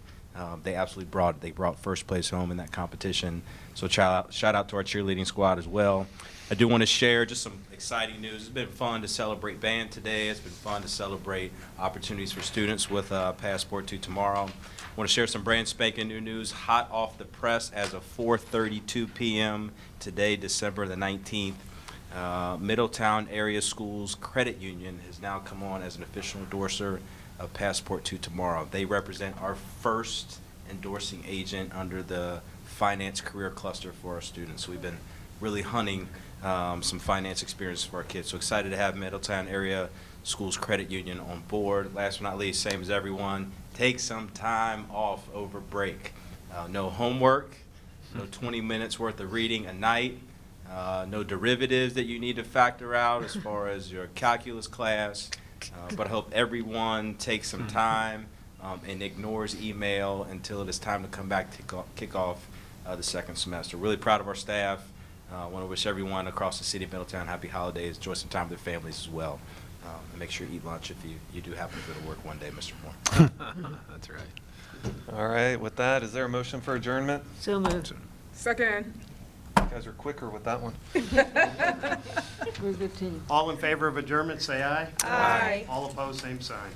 they absolutely brought it. They brought first place home in that competition. So shout out to our cheerleading squad as well. I do want to share just some exciting news. It's been fun to celebrate band today. It's been fun to celebrate opportunities for students with Passport to Tomorrow. I want to share some brand spanking new news, hot off the press as of 4:32 p.m. today, December the 19th. Middletown Area Schools Credit Union has now come on as an official endorser of Passport to Tomorrow. They represent our first endorsing agent under the finance career cluster for our students. So we've been really hunting some finance experience for our kids. So excited to have Middletown Area Schools Credit Union on board. Last but not least, same as everyone, take some time off over break. No homework, no 20 minutes worth of reading a night. no derivatives that you need to factor out as far as your calculus class. But I hope everyone takes some time and ignores email until it is time to come back to kick off the second semester. Really proud of our staff. I want to wish everyone across the city of Middletown happy holidays. Enjoy some time with their families as well. And make sure you eat lunch if you do happen to go to work one day, Mr. Moore. That's right. All right, with that, is there a motion for adjournment? So moved. Second. You guys are quicker with that one. We're a good team. All in favor of adjournment, say aye. Aye. All opposed, same sign.